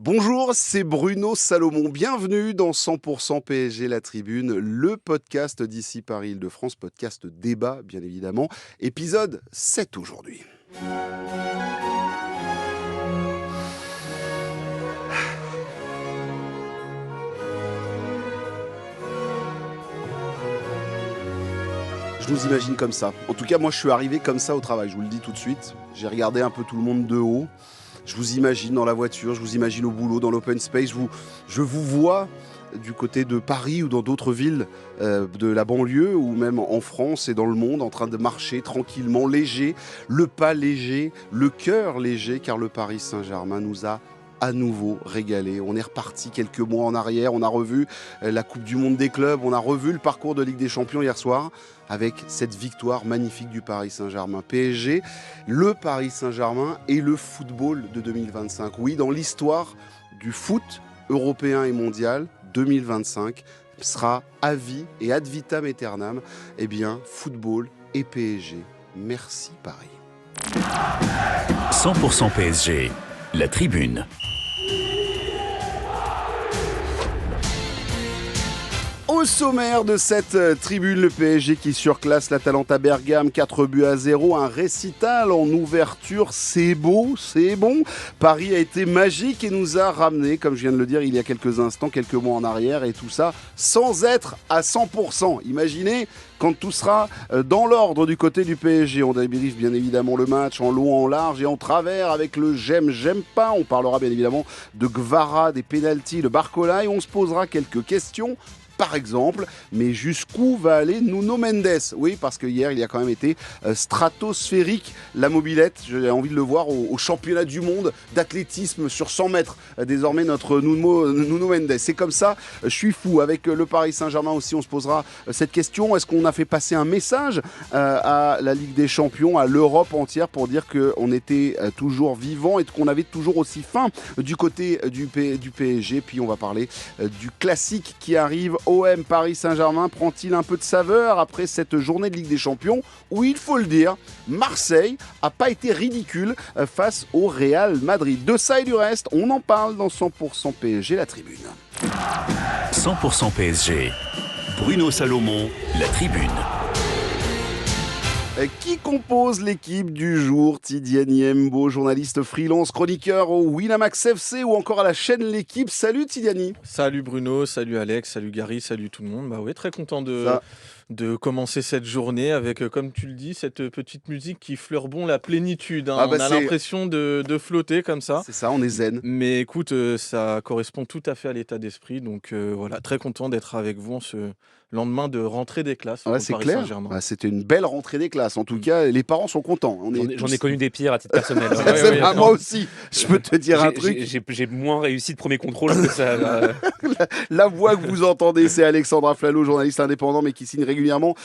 Bonjour, c'est Bruno Salomon. Bienvenue dans 100% PSG La Tribune, le podcast d'ici Paris-Île-de-France, podcast débat bien évidemment. Épisode 7 aujourd'hui. Je nous imagine comme ça. En tout cas, moi je suis arrivé comme ça au travail, je vous le dis tout de suite. J'ai regardé un peu tout le monde de haut. Je vous imagine dans la voiture, je vous imagine au boulot, dans l'open space. Je vous vois du côté de Paris ou dans d'autres villes de la banlieue ou même en France et dans le monde en train de marcher tranquillement, léger, le pas léger, le cœur léger, car le Paris Saint-Germain nous a à nouveau régalé. On est reparti quelques mois en arrière, on a revu la Coupe du Monde des clubs, on a revu le parcours de Ligue des Champions hier soir avec cette victoire magnifique du Paris Saint-Germain. PSG, le Paris Saint-Germain et le football de 2025. Oui, dans l'histoire du foot européen et mondial, 2025 sera à vie et ad vitam aeternam, eh bien, football et PSG. Merci Paris. 100% PSG, la tribune. Au sommaire de cette tribune, le PSG qui surclasse l'Atalanta Bergame 4-0, un récital en ouverture, c'est beau, c'est bon. Paris a été magique et nous a ramené, comme je viens de le dire il y a quelques instants, quelques mois en arrière, et tout ça sans être à 100%. Imaginez quand tout sera dans l'ordre du côté du PSG. On débriefe bien évidemment le match en long, en large et en travers avec le j'aime pas. On parlera bien évidemment de Gvara, des pénaltys, de Barcola et on se posera quelques questions. Par exemple, mais jusqu'où va aller Nuno Mendes? Oui, parce que hier, il y a quand même été stratosphérique la mobilette. J'ai envie de le voir au championnat du monde d'athlétisme sur 100 mètres. Désormais, notre Nuno Mendes. C'est comme ça, je suis fou. Avec le Paris Saint-Germain aussi, on se posera cette question. Est-ce qu'on a fait passer un message à la Ligue des Champions, à l'Europe entière pour dire qu'on était toujours vivant et qu'on avait toujours aussi faim du côté du PSG? Puis on va parler du classique qui arrive. OM Paris Saint-Germain prend-il un peu de saveur après cette journée de Ligue des Champions où, il faut le dire, Marseille n'a pas été ridicule face au Real Madrid. De ça et du reste, on en parle dans 100% PSG, la tribune. 100% PSG, Bruno Salomon, la tribune. Qui compose l'équipe du jour? Tidiane Yembo, journaliste freelance, chroniqueur au Winamax FC ou encore à la chaîne L'équipe. Salut Tidiane. Salut Bruno, salut Alex, salut Gary, salut tout le monde. Bah ouais, très content de commencer cette journée avec, comme tu le dis, cette petite musique qui fleure bon la plénitude. Hein. On a l'impression de flotter comme ça. C'est ça, on est zen. Mais écoute, ça correspond tout à fait à l'état d'esprit. Donc voilà, très content d'être avec vous en ce lendemain de rentrée des classes au c'est Paris clair. Saint-Germain. C'était une belle rentrée des classes. En tout cas, les parents sont contents. J'en ai connu des pires à titre personnel. Moi aussi, je peux te dire un truc. J'ai moins réussi de premier contrôle que ça. La voix que vous entendez, c'est Alexandra Flalot, journaliste indépendant, mais qui signe régulièrement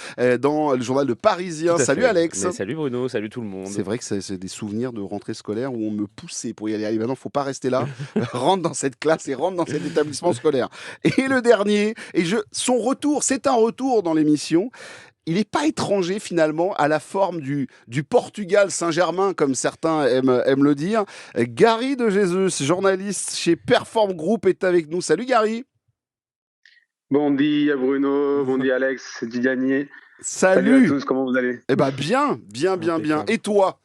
dans le journal Le Parisien. Salut Alex. Mais salut Bruno, salut tout le monde. C'est vrai que c'est des souvenirs de rentrée scolaire où on me poussait pour y aller. Allez, maintenant, il ne faut pas rester là. Rentre dans cette classe et rentre dans cet établissement scolaire. Et le dernier, son retour, c'est un retour dans l'émission. Il n'est pas étranger finalement à la forme du Portugal Saint-Germain, comme certains aiment le dire. Gary de Jesus, journaliste chez Perform Group, est avec nous. Salut Gary. Bon dia Bruno, bon dia Alex, Didier. Salut à tous, comment vous allez? Eh ben bien. Et toi,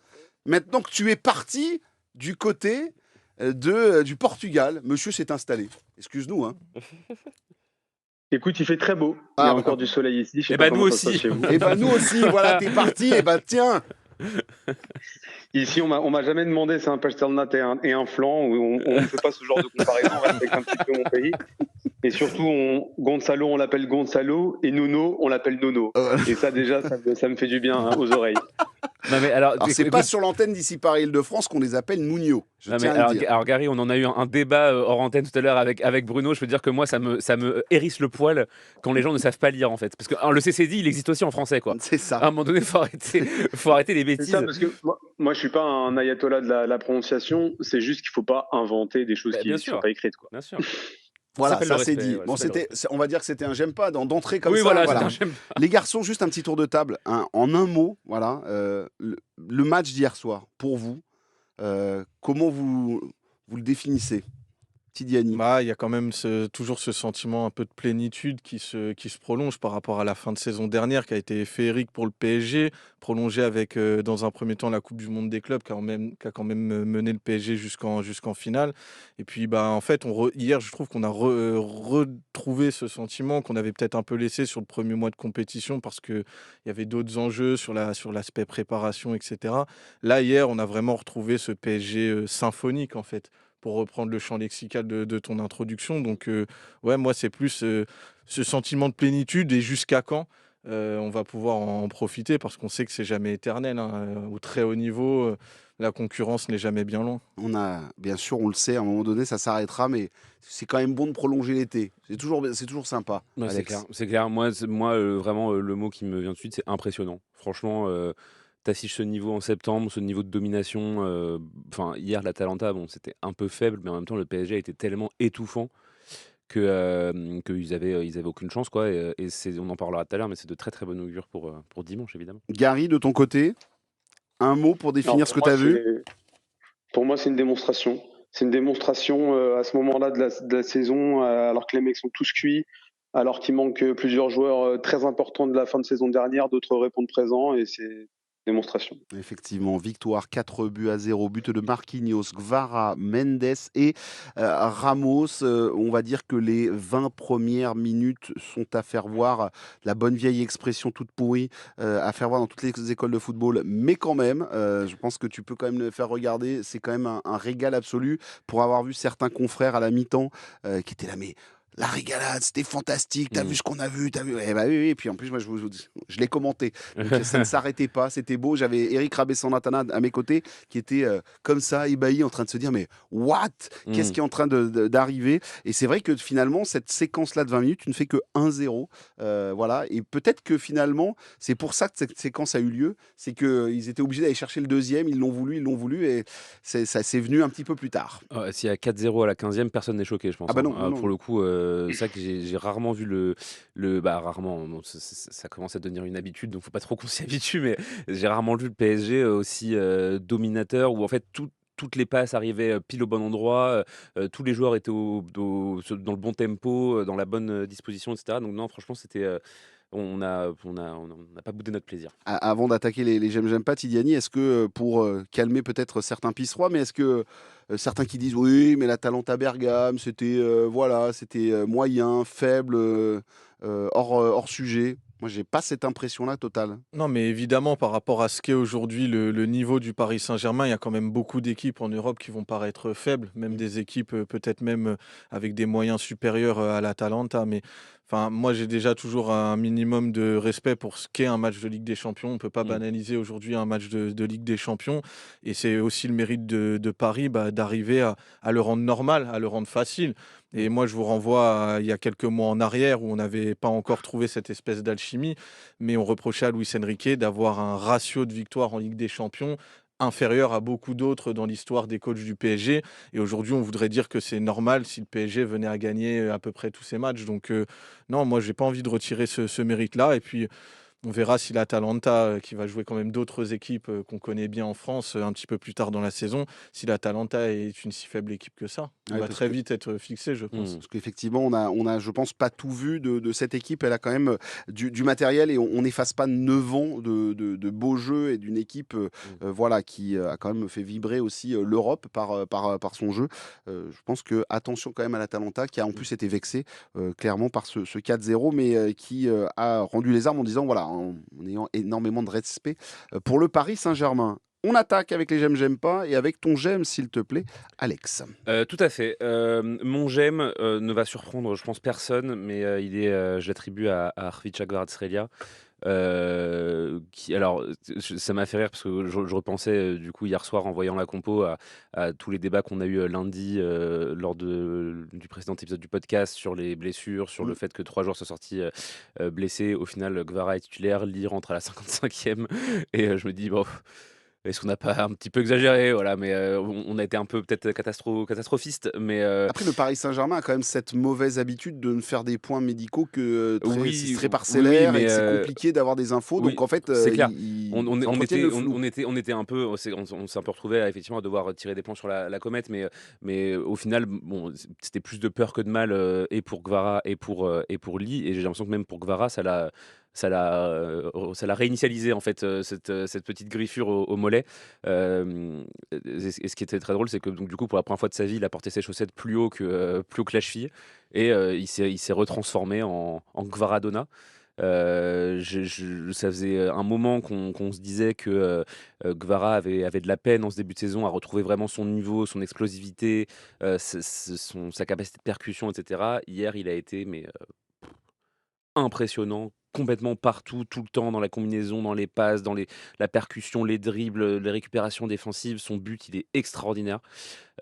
maintenant que tu es parti du côté du Portugal, monsieur s'est installé. Excuse-nous, hein. Écoute, il fait très beau. Il y a encore du soleil ici. Je sais pas nous comment ça se passe aussi. chez vous. Et ben nous aussi, voilà, t'es parti. Et ben tiens. Ici, on m'a jamais demandé c'est un pasternat et un flan. On ne fait pas ce genre de comparaison. On respecte un petit peu mon pays. Et surtout, Gonzalo, on l'appelle Gonzalo, et Nuno, on l'appelle Nono. Et ça, déjà, ça me fait du bien aux oreilles. Non, mais alors C'est pas sur l'antenne d'ici Paris-Île-de-France qu'on les appelle Nuno. Alors Gary, on en a eu un débat hors antenne tout à l'heure avec Bruno. Je peux dire que moi, ça me hérisse le poil quand les gens ne savent pas lire en fait. Parce que le CCD, il existe aussi en français, quoi. C'est ça. À un moment donné, faut arrêter les bêtises. C'est ça, parce que moi, je suis pas un ayatollah de la prononciation. C'est juste qu'il faut pas inventer des choses qui ne sont pas écrites, quoi. Bien sûr. Voilà, ça c'est c'est dit. Bon, on va dire que c'était un j'aime pas d'entrée comme oui, ça. Voilà. Les garçons, juste un petit tour de table. En un mot, voilà, le match d'hier soir, pour vous, comment vous le définissez? Tidiani. Bah, il y a quand même toujours ce sentiment un peu de plénitude qui se prolonge par rapport à la fin de saison dernière, qui a été féerique pour le PSG, prolongé avec, dans un premier temps, la Coupe du Monde des clubs, qui a quand même mené le PSG jusqu'en finale. Et puis, bah, en fait, hier, je trouve qu'on a retrouvé ce sentiment qu'on avait peut-être un peu laissé sur le premier mois de compétition parce qu'il y avait d'autres enjeux sur l'aspect préparation, etc. Là, hier, on a vraiment retrouvé ce PSG symphonique, en fait, pour reprendre le champ lexical de ton introduction. Donc, ouais, moi, c'est plus ce sentiment de plénitude et jusqu'à quand on va pouvoir en profiter parce qu'on sait que c'est jamais éternel, hein. Au très haut niveau, la concurrence n'est jamais bien loin. Bien sûr, on le sait, à un moment donné, ça s'arrêtera, mais c'est quand même bon de prolonger l'été. C'est toujours sympa. Ouais, c'est Alex. clair. C'est clair. Moi, vraiment, le mot qui me vient de suite, c'est impressionnant. Franchement, t'affiches ce niveau en septembre, ce niveau de domination. Enfin, hier, l'Atalanta, bon, c'était un peu faible, mais en même temps, le PSG a été tellement étouffant qu'ils avaient aucune chance, quoi. Et on en parlera tout à l'heure, mais c'est de très très bon augure pour dimanche, évidemment. Gary, de ton côté, un mot pour définir ce que tu as vu? Pour moi, c'est une démonstration. C'est une démonstration à ce moment-là de la saison, alors que les mecs sont tous cuits, alors qu'il manque plusieurs joueurs très importants de la fin de saison dernière, d'autres répondent présents, et c'est démonstration. Effectivement, victoire 4-0, but de Marquinhos, Gvara, Mendes et Ramos. On va dire que les 20 premières minutes sont à faire voir, la bonne vieille expression toute pourrie, à faire voir dans toutes les écoles de football, mais quand même, je pense que tu peux quand même le faire regarder, c'est quand même un régal absolu pour avoir vu certains confrères à la mi-temps qui étaient là, mais la régalade, c'était fantastique, t'as vu ce qu'on a vu, t'as vu. Eh bah oui, oui, et puis en plus, moi, je l'ai commenté. Donc ça ne s'arrêtait pas, c'était beau. J'avais Eric Rabessandratana à mes côtés qui était comme ça, ébahi, en train de se dire, mais what? Qu'est-ce qui est en train d'arriver? Et c'est vrai que finalement, cette séquence-là de 20 minutes, tu ne fais que 1-0. Voilà. Et peut-être que finalement, c'est pour ça que cette séquence a eu lieu. C'est qu'ils étaient obligés d'aller chercher le deuxième, ils l'ont voulu, et ça c'est venu un petit peu plus tard. S'il y a 4-0 à la 15e, personne n'est choqué, je pense. Ah bah non, non. Pour le coup, c'est ça que j'ai rarement vu rarement, bon, ça commence à devenir une habitude, donc faut pas trop qu'on s'y habitue, mais j'ai rarement vu le PSG aussi dominateur, où en fait toutes les passes arrivaient pile au bon endroit, tous les joueurs étaient dans le bon tempo, dans la bonne disposition, etc. Donc non, franchement, c'était... on n'a pas boudé notre plaisir. Avant d'attaquer les j'aime pas, Tidiani, est-ce que pour calmer peut-être certains pisserois, mais est-ce que certains qui disent oui, mais l'Atalanta Bergame, c'était moyen, faible, hors sujet. Moi, j'ai pas cette impression-là totale. Non, mais évidemment, par rapport à ce qu'est aujourd'hui le niveau du Paris Saint-Germain, il y a quand même beaucoup d'équipes en Europe qui vont paraître faibles, même des équipes peut-être même avec des moyens supérieurs à l'Atalanta. Mais enfin, moi, j'ai déjà toujours un minimum de respect pour ce qu'est un match de Ligue des Champions. On ne peut pas banaliser aujourd'hui un match de Ligue des Champions. Et c'est aussi le mérite de Paris, d'arriver à le rendre normal, à le rendre facile. Et moi, je vous renvoie à il y a quelques mois en arrière où on n'avait pas encore trouvé cette espèce d'alchimie, mais on reprochait à Luis Enrique d'avoir un ratio de victoires en Ligue des Champions inférieur à beaucoup d'autres dans l'histoire des coachs du PSG. Et aujourd'hui, on voudrait dire que c'est normal si le PSG venait à gagner à peu près tous ses matchs. Donc non, moi, j'ai pas envie de retirer ce mérite-là. Et puis, on verra si l'Atalanta, qui va jouer quand même d'autres équipes qu'on connaît bien en France un petit peu plus tard dans la saison, si l'Atalanta est une si faible équipe que ça. On va très vite être fixé, je pense. Parce qu'effectivement, on a, je pense, pas tout vu de cette équipe. Elle a quand même du matériel et on n'efface pas 9 ans de beaux jeux et d'une équipe voilà, qui a quand même fait vibrer aussi l'Europe par son jeu. Je pense que attention quand même à l'Atalanta qui a en plus été vexé clairement par ce 4-0, mais qui a rendu les armes en disant voilà, en ayant énormément de respect pour le Paris Saint-Germain. On attaque avec les j'aime pas et avec ton j'aime, s'il te plaît, Alex. Tout à fait. Mon j'aime ne va surprendre, je pense, personne, mais je l'attribue à Hrvica Kvaratskhelia. Alors, ça m'a fait rire parce que je repensais du coup hier soir en voyant la compo à tous les débats qu'on a eu lundi lors du précédent épisode du podcast sur les blessures, sur le fait que 3 joueurs sont sortis blessés. Au final, Gvara est titulaire, Lee rentre à la 55e et je me dis bon. Est-ce qu'on n'a pas un petit peu exagéré? Voilà, mais on a été un peu peut-être catastrophiste, mais Après, le Paris Saint-Germain a quand même cette mauvaise habitude de ne faire des points médicaux que c'est oui, très oui, parcellaire et mais que c'est compliqué d'avoir des infos. Donc oui, en fait, c'est clair. ils entretiennent le flou. On était un peu, on s'est un peu retrouvé effectivement à devoir tirer des plans sur la comète, mais au final, bon, c'était plus de peur que de mal, et pour Kvara et pour Lee, et j'ai l'impression que même pour Kvara, ça l'a réinitialisé en fait, cette petite griffure au mollet. Et ce qui était très drôle, c'est que donc du coup, pour la première fois de sa vie, il a porté ses chaussettes plus haut que la cheville, et il s'est retransformé en Kvaradona. Ça faisait un moment qu'on se disait que Kvara avait de la peine en ce début de saison à retrouver vraiment son niveau, son explosivité, sa capacité de percussion, etc. Hier, il a été impressionnant, complètement partout, tout le temps, dans la combinaison, dans les passes, la percussion, les dribbles, les récupérations défensives. Son but, il est extraordinaire.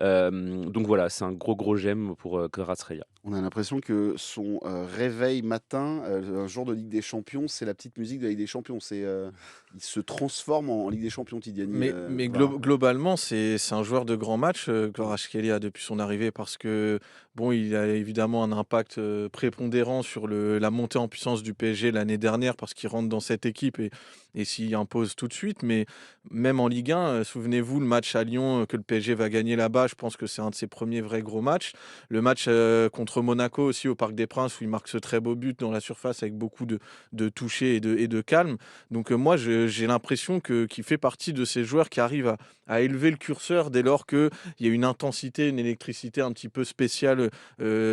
Donc voilà, c'est un gros j'aime pour Kvaratskhelia. On a l'impression que son réveil matin, un jour de Ligue des Champions, c'est la petite musique de la Ligue des Champions. Il se transforme en Ligue des Champions, Tidiane. Mais Kvara. globalement, c'est un joueur de grand match, Kvaratskhelia, depuis son arrivée, parce que bon, il a évidemment un impact prépondérant sur la montée en puissance du PSG l'année dernière, parce qu'il rentre dans cette équipe et s'y impose tout de suite. Mais même en Ligue 1, souvenez-vous, le match à Lyon que le PSG va gagner là-bas, je pense que c'est un de ses premiers vrais gros matchs. Le match contre Monaco aussi au Parc des Princes, où il marque ce très beau but dans la surface avec beaucoup de toucher et de calme. Donc moi, j'ai l'impression qu'il fait partie de ces joueurs qui arrivent à élever le curseur dès lors qu'il y a une intensité, une électricité un petit peu spéciale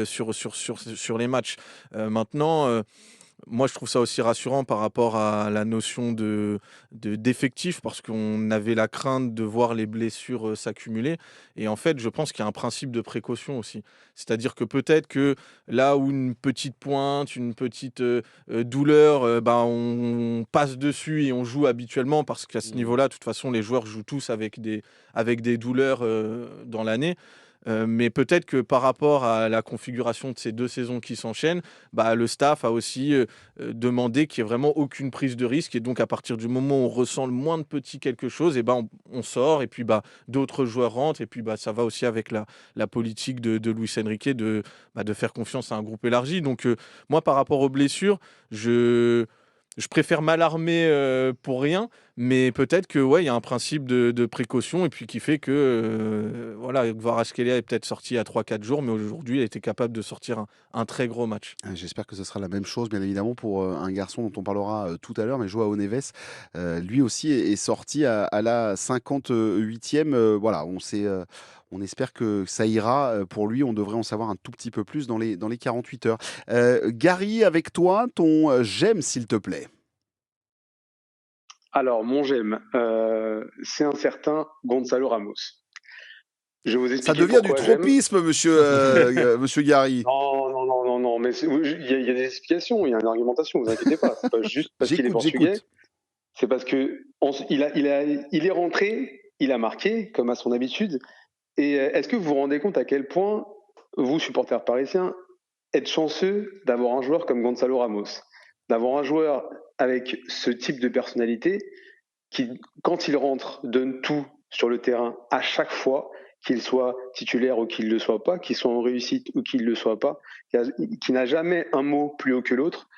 sur les matchs. Maintenant, moi, je trouve ça aussi rassurant par rapport à la notion d'effectif, parce qu'on avait la crainte de voir les blessures s'accumuler. Et en fait, je pense qu'il y a un principe de précaution aussi. C'est-à-dire que peut-être que là où une petite pointe, une petite douleur, on passe dessus et on joue habituellement, parce qu'à ce niveau-là, de toute façon, les joueurs jouent tous avec des douleurs dans l'année. Mais peut-être que par rapport à la configuration de ces 2 saisons qui s'enchaînent, le staff a aussi demandé qu'il y ait vraiment aucune prise de risque, et donc à partir du moment où on ressent le moindre petit quelque chose, et on sort, et puis d'autres joueurs rentrent, et puis ça va aussi avec la politique de Luis Enrique de faire confiance à un groupe élargi. Donc moi, par rapport aux blessures, je préfère m'alarmer pour rien, mais peut-être que ouais, il y a un principe de précaution, et puis qui fait que voilà, Kvaratskhelia est peut-être sorti à 3-4 jours, mais aujourd'hui, il a été capable de sortir un très gros match. J'espère que ce sera la même chose, bien évidemment, pour un garçon dont on parlera tout à l'heure, mais Joao Neves, lui aussi est sorti à la 58e. Voilà, on espère que ça ira pour lui. On devrait en savoir un tout petit peu plus dans les 48 heures. Gary, avec toi, ton j'aime, s'il te plaît. Alors, mon j'aime, c'est un certain Gonzalo Ramos. Je vais vous Ça expliquer devient du pourquoi j'aime. tropisme, monsieur Gary. Non, mais il y a des explications, il y a une argumentation, vous inquiétez pas. C'est pas juste parce qu'il est portugais, J'écoute. c'est parce que il est rentré, il a marqué, comme à son habitude. Et est-ce que vous vous rendez compte à quel point, vous, supporters parisiens, êtes chanceux d'avoir un joueur comme Gonzalo Ramos, d'avoir un joueur avec ce type de personnalité qui, quand il rentre, donne tout sur le terrain à chaque fois, qu'il soit titulaire ou qu'il ne le soit pas, qu'il soit en réussite ou qu'il ne le soit pas, qui n'a jamais un mot plus haut que l'autre,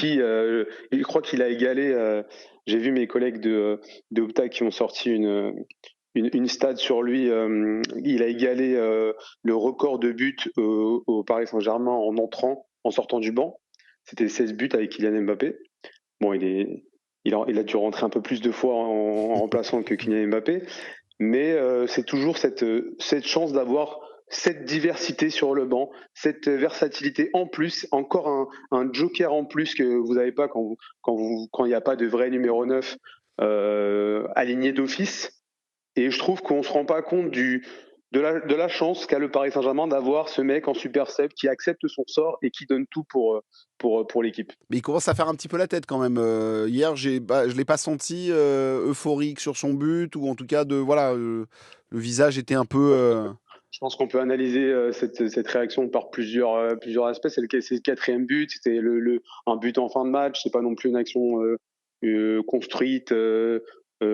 il croit qu'il a égalé, j'ai vu mes collègues de Opta qui ont sorti une stat sur lui, il a égalé le record de buts au Paris Saint-Germain en entrant, en sortant du banc. C'était 16 buts avec Kylian Mbappé. Bon, il a dû rentrer un peu plus de fois en remplaçant que Kylian Mbappé, mais c'est toujours cette chance d'avoir cette diversité sur le banc, cette versatilité en plus, encore un joker en plus que vous n'avez pas quand il n'y a pas de vrai numéro 9 aligné d'office. Et je trouve qu'on ne se rend pas compte de la chance qu'a le Paris Saint-Germain d'avoir ce mec en super sub qui accepte son sort et qui donne tout pour l'équipe. Mais il commence à faire un petit peu la tête quand même. Hier, je ne l'ai pas senti euphorique sur son but, ou en tout cas, le visage était un peu... Je pense qu'on peut analyser cette réaction par plusieurs aspects. C'est le 4e but, c'était un but en fin de match, c'est pas non plus une action construite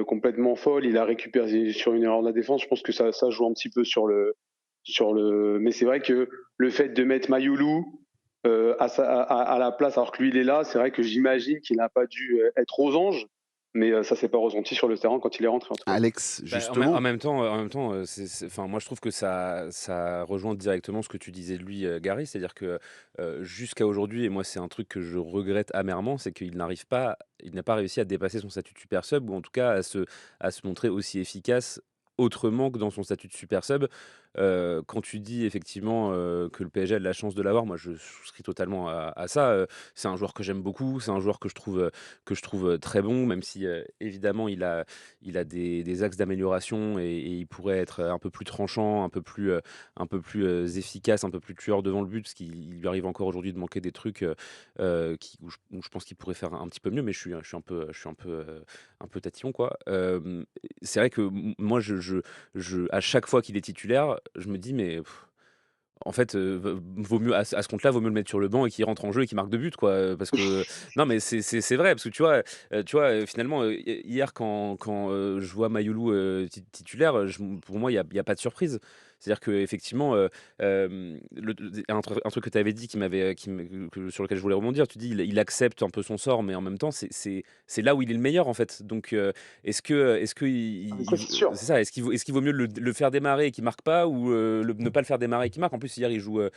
complètement folle. Il a récupéré sur une erreur de la défense. Je pense que ça joue un petit peu sur le. Mais c'est vrai que le fait de mettre Mayoulou à la place alors que lui il est là, c'est vrai que j'imagine qu'il n'a pas dû être aux anges, mais ça s'est pas ressenti sur le terrain quand il est rentré en tout cas. Alex, Bah, justement. en même temps, enfin, moi je trouve que ça rejoint directement ce que tu disais de lui, Gary, c'est-à-dire que jusqu'à aujourd'hui, et moi c'est un truc que je regrette amèrement, c'est qu'il n'a pas réussi à dépasser son statut de super sub, ou en tout cas à se montrer aussi efficace autrement que dans son statut de super sub. Quand tu dis effectivement que le PSG a de la chance de l'avoir, moi je souscris totalement à ça. C'est un joueur que j'aime beaucoup, c'est un joueur que je trouve très bon, même si évidemment il a des axes d'amélioration et il pourrait être un peu plus tranchant, un peu plus efficace, un peu plus tueur devant le but, parce qu'il lui arrive encore aujourd'hui de manquer des trucs où je pense qu'il pourrait faire un petit peu mieux, mais je suis un peu tatillon, quoi. C'est vrai que moi, à chaque fois qu'il est titulaire, je me dis, mais en fait, vaut mieux à ce compte-là, vaut mieux le mettre sur le banc et qu'il rentre en jeu et qu'il marque de buts, quoi. Parce que non, mais c'est vrai, parce que tu vois, finalement, hier quand je vois Mayoulou titulaire, pour moi, il y a pas de surprise. C'est-à-dire que effectivement, un truc que tu avais dit sur lequel je voulais rebondir, tu dis il accepte un peu son sort, mais en même temps, c'est là où il est le meilleur, en fait. Donc, est-ce que Ça, c'est sûr. c'est ça, est-ce qu'il vaut mieux le faire démarrer et qu'il marque pas, ou ne pas le faire démarrer et qu'il marque? En plus, hier, il joue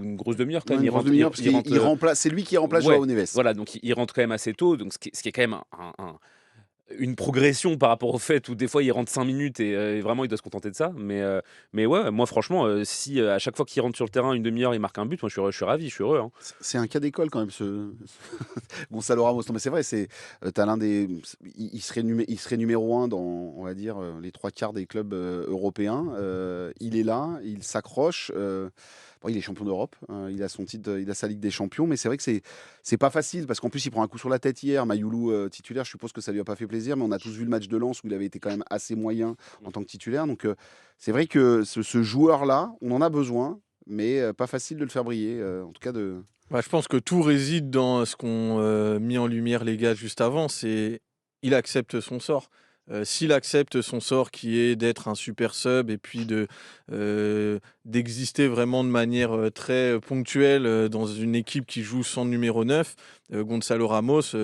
une grosse demi-heure quand Ouais, même. une grosse demi-heure, parce qu'il remplace, c'est lui qui remplace Ouais, Joao Neves. voilà, donc il rentre quand même assez tôt, donc ce qui est quand même une progression par rapport au fait où des fois il rentre 5 minutes et vraiment il doit se contenter de ça. Mais ouais, moi franchement, si à chaque fois qu'il rentre sur le terrain une demi-heure il marque un but, moi je suis ravi, je suis heureux, hein. C'est un cas d'école quand même, Gonzalo Ramos. Non, mais c'est vrai, t'as l'un des, il serait numéro un dans, on va dire, les trois quarts des clubs européens. Il est là, il s'accroche. Bon, il est champion d'Europe, il a son titre, il a sa Ligue des Champions, mais c'est vrai que c'est pas facile parce qu'en plus il prend un coup sur la tête hier. Mayoulou titulaire, je suppose que ça lui a pas fait plaisir, mais on a tous vu le match de Lens où il avait été quand même assez moyen en tant que titulaire. Donc c'est vrai que ce joueur-là, on en a besoin, mais pas facile de le faire briller, en tout cas de. Bah, je pense que tout réside dans ce qu'ont mis en lumière les gars juste avant, c'est il accepte son sort. S'il accepte son sort qui est d'être un super sub et puis d'exister vraiment de manière très ponctuelle dans une équipe qui joue sans numéro 9, Gonzalo Ramos,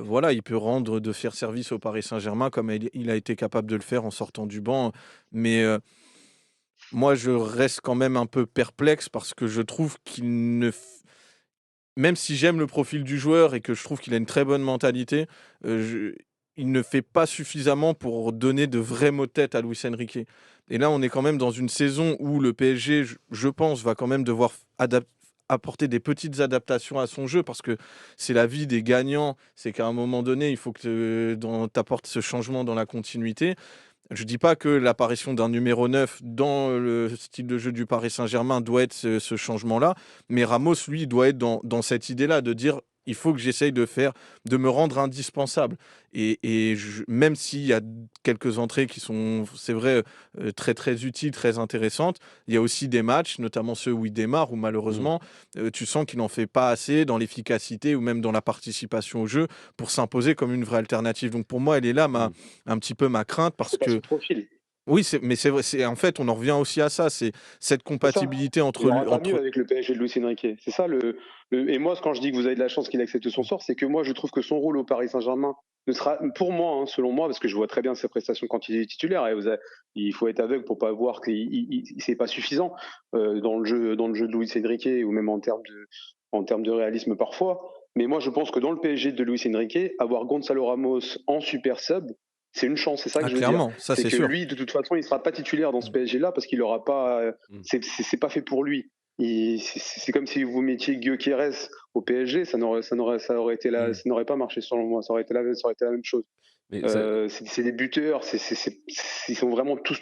voilà, il peut de faire service au Paris Saint-Germain comme il a été capable de le faire en sortant du banc. Mais moi, je reste quand même un peu perplexe parce que je trouve qu'il ne même si j'aime le profil du joueur et que je trouve qu'il a une très bonne mentalité, il ne fait pas suffisamment pour donner de vrais mots de tête à Luis Enrique. Et là, on est quand même dans une saison où le PSG, je pense, va quand même devoir apporter des petites adaptations à son jeu parce que c'est la vie des gagnants. C'est qu'à un moment donné, il faut que tu apportes ce changement dans la continuité. Je ne dis pas que l'apparition d'un numéro 9 dans le style de jeu du Paris Saint-Germain doit être ce changement-là, mais Ramos, lui, doit être dans cette idée-là de dire il faut que j'essaye de me rendre indispensable. Même s'il y a quelques entrées qui sont, c'est vrai, très très utiles, très intéressantes, il y a aussi des matchs, notamment ceux où il démarre, où malheureusement, tu sens qu'il n'en fait pas assez dans l'efficacité ou même dans la participation au jeu pour s'imposer comme une vraie alternative. Donc pour moi, elle est là, un petit peu ma crainte, parce que... Profil. Oui, mais c'est vrai, en fait, on en revient aussi à ça, c'est cette compatibilité entre... Il n'aura pas mieux avec le PSG de Luis Enrique. C'est ça et moi, quand je dis que vous avez de la chance qu'il accepte son sort, c'est que moi, je trouve que son rôle au Paris Saint-Germain ne sera, pour moi, selon moi, parce que je vois très bien ses prestations quand il est titulaire, et il faut être aveugle pour pas voir qu'il c'est pas suffisant dans le jeu de Luis Enrique, ou même en termes de réalisme parfois. Mais moi, je pense que dans le PSG de Luis Enrique, avoir Gonzalo Ramos en super sub, c'est une chance, c'est ça que je veux clairement, dire. Ça, c'est que sûr. lui, de toute façon, il ne sera pas titulaire dans ce PSG-là parce qu'il n'aura pas. C'est pas fait pour lui. C'est comme si vous mettiez Gyökeres au PSG, ça n'aurait été là, ça n'aurait pas marché selon moi. Ça aurait été la même chose. C'est des buteurs, ils sont vraiment tous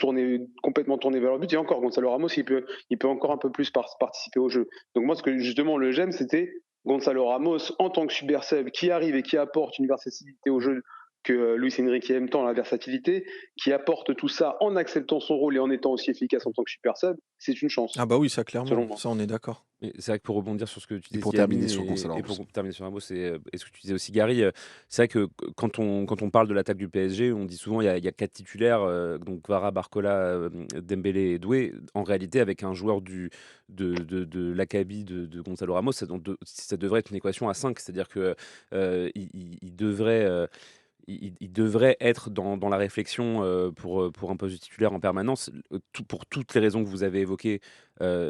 complètement tournés vers leur but. Et encore, Gonzalo Ramos, il peut encore un peu plus participer au jeu. Donc moi, ce que justement le j'aime, c'était Gonzalo Ramos en tant que super sub qui arrive et qui apporte une versatilité au jeu que Luis Enrique aime tant, la versatilité, qui apporte tout ça en acceptant son rôle et en étant aussi efficace en tant que super sub, c'est une chance. Ah bah oui, ça clairement, ça on est d'accord. C'est vrai que pour rebondir sur ce que tu disais, pour Yamine, terminer sur Gonzalo et Ramos. pour terminer sur Ramos, et ce que tu disais aussi, Gary, c'est vrai que quand on parle de l'attaque du PSG, on dit souvent il y a 4 titulaires, donc Vara, Barcola, Dembélé et Doué. En réalité, avec un joueur de l'acabit de Gonzalo Ramos, ça devrait être une équation à 5. C'est-à-dire que il devrait. Il devrait être dans la réflexion pour un poste de titulaire en permanence. Pour toutes les raisons que vous avez évoquées,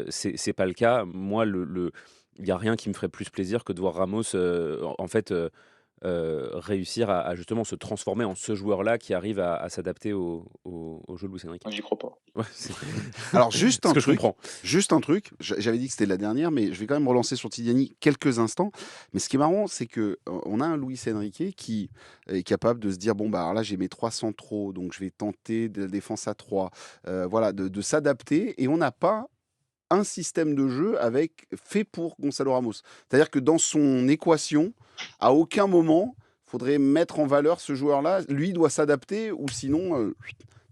c'est pas le cas. Moi, il n'y a rien qui me ferait plus plaisir que de voir Ramos en fait réussir à justement se transformer en ce joueur-là qui arrive à s'adapter au jeu de Luis Enrique. J'y crois pas. Ouais, Alors juste ce un que je truc, comprends. j'avais dit que c'était la dernière, mais je vais quand même relancer sur Tidiane quelques instants. Mais ce qui est marrant, c'est que on a un Luis Enrique qui est capable de se dire bon bah alors là j'ai mes 3 centraux, donc je vais tenter de la défense à 3, voilà, de s'adapter, et on n'a pas un système de jeu fait pour Gonzalo Ramos. C'est-à-dire que dans son équation, à aucun moment, il faudrait mettre en valeur ce joueur-là. Lui doit s'adapter, ou sinon,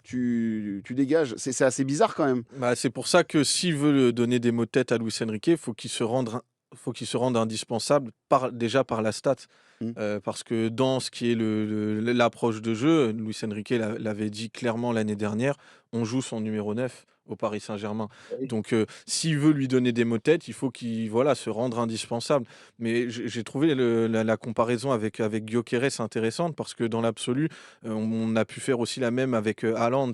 tu dégages. C'est assez bizarre quand même. Bah, c'est pour ça que s'il veut donner des mots de tête à Luis Enrique, il faut qu'il se rende indispensable déjà par la stat. Mm. Parce que dans ce qui est l'approche de jeu, Luis Enrique l'avait dit clairement l'année dernière, on joue son numéro 9 au Paris Saint-Germain. Oui. Donc s'il veut lui donner des mots de tête, il faut qu'il se rende indispensable. Mais j'ai trouvé la comparaison avec Gyökeres intéressante, parce que dans l'absolu, on a pu faire aussi la même avec Haaland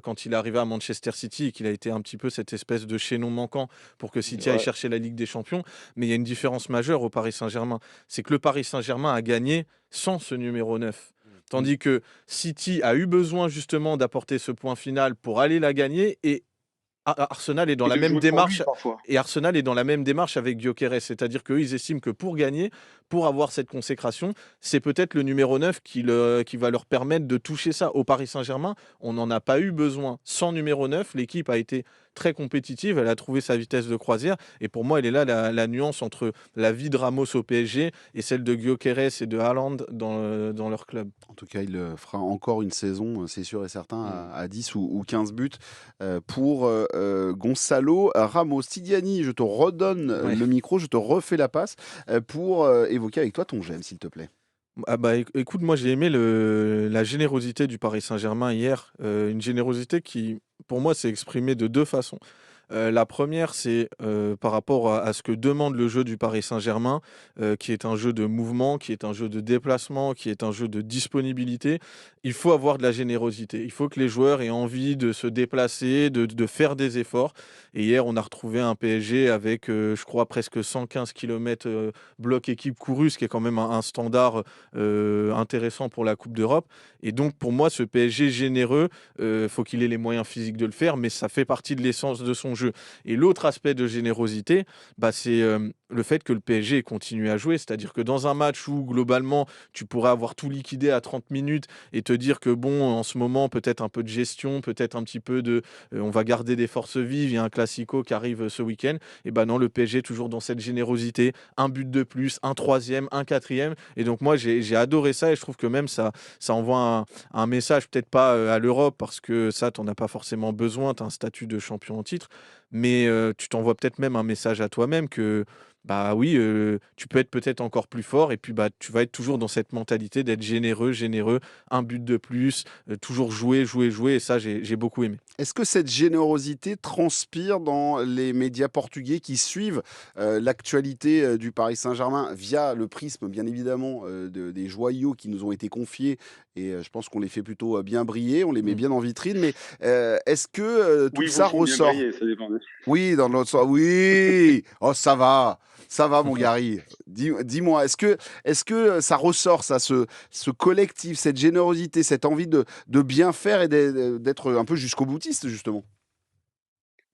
quand il est arrivé à Manchester City, et qu'il a été un petit peu cette espèce de chaînon manquant pour que City aille chercher la Ligue des Champions. Mais il y a une différence majeure au Paris Saint-Germain, c'est que le Paris Saint-Germain a gagné sans ce numéro 9. Tandis que City a eu besoin justement d'apporter ce point final pour aller la gagner, et Arsenal est dans la même démarche. Et Arsenal est dans la même démarche avec Gyökeres, c'est-à-dire qu'eux, ils estiment que pour gagner, pour avoir cette consécration, c'est peut-être le numéro 9 qui va leur permettre de toucher ça. Au Paris Saint-Germain, on n'en a pas eu besoin. Sans numéro 9, l'équipe a été très compétitive, elle a trouvé sa vitesse de croisière, et pour moi, elle est là la nuance entre la vie de Ramos au PSG et celle de Gyökeres et de Haaland dans leur club. En tout cas, il fera encore une saison, c'est sûr et certain, à 10 ou 15 buts pour Gonzalo Ramos. Tidiane, je te redonne le micro, je te refais la passe pour évoquer avec toi ton j'aime, s'il te plaît. Ah bah, écoute, moi j'ai aimé la générosité du Paris Saint-Germain hier, une générosité qui, pour moi, s'est exprimée de 2 façons. La première, c'est par rapport à ce que demande le jeu du Paris Saint-Germain, qui est un jeu de mouvement, qui est un jeu de déplacement, qui est un jeu de disponibilité. Il faut avoir de la générosité. Il faut que les joueurs aient envie de se déplacer, de faire des efforts. Et hier, on a retrouvé un PSG avec, je crois, presque 115 km bloc équipe couru, ce qui est quand même un standard intéressant pour la Coupe d'Europe. Et donc, pour moi, ce PSG généreux, faut qu'il ait les moyens physiques de le faire, mais ça fait partie de l'essence de son jeu. Et l'autre aspect de générosité, c'est le fait que le PSG continue à jouer. C'est-à-dire que dans un match où, globalement, tu pourrais avoir tout liquidé à 30 minutes et te dire que, bon, en ce moment, peut-être un peu de gestion, peut-être un petit peu on va garder des forces vives, il y a un classico qui arrive ce week-end. Et non, le PSG est toujours dans cette générosité. Un but de plus, un troisième, un quatrième. Et donc, moi, j'ai adoré ça, et je trouve que même ça envoie un message, peut-être pas à l'Europe, parce que ça, tu n'en as pas forcément besoin, tu as un statut de champion en titre, mais tu t'envoies peut-être même un message à toi-même que, oui, tu peux être peut-être encore plus fort, et puis tu vas être toujours dans cette mentalité d'être généreux, un but de plus, toujours jouer, et ça, j'ai beaucoup aimé. Est-ce que cette générosité transpire dans les médias portugais qui suivent l'actualité du Paris Saint-Germain via le prisme, bien évidemment, des joyaux qui nous ont été confiés, et je pense qu'on les fait plutôt bien briller, on les met bien en vitrine, mais est-ce que tout ça ressort? Briller, ça dépend. Oui, dans l'autre sens, oui. Oh, ça va, mon Gary. Dis-moi, est-ce que ça ressort, ça, ce collectif, cette générosité, cette envie de bien faire et d'être un peu jusqu'au boutiste, justement?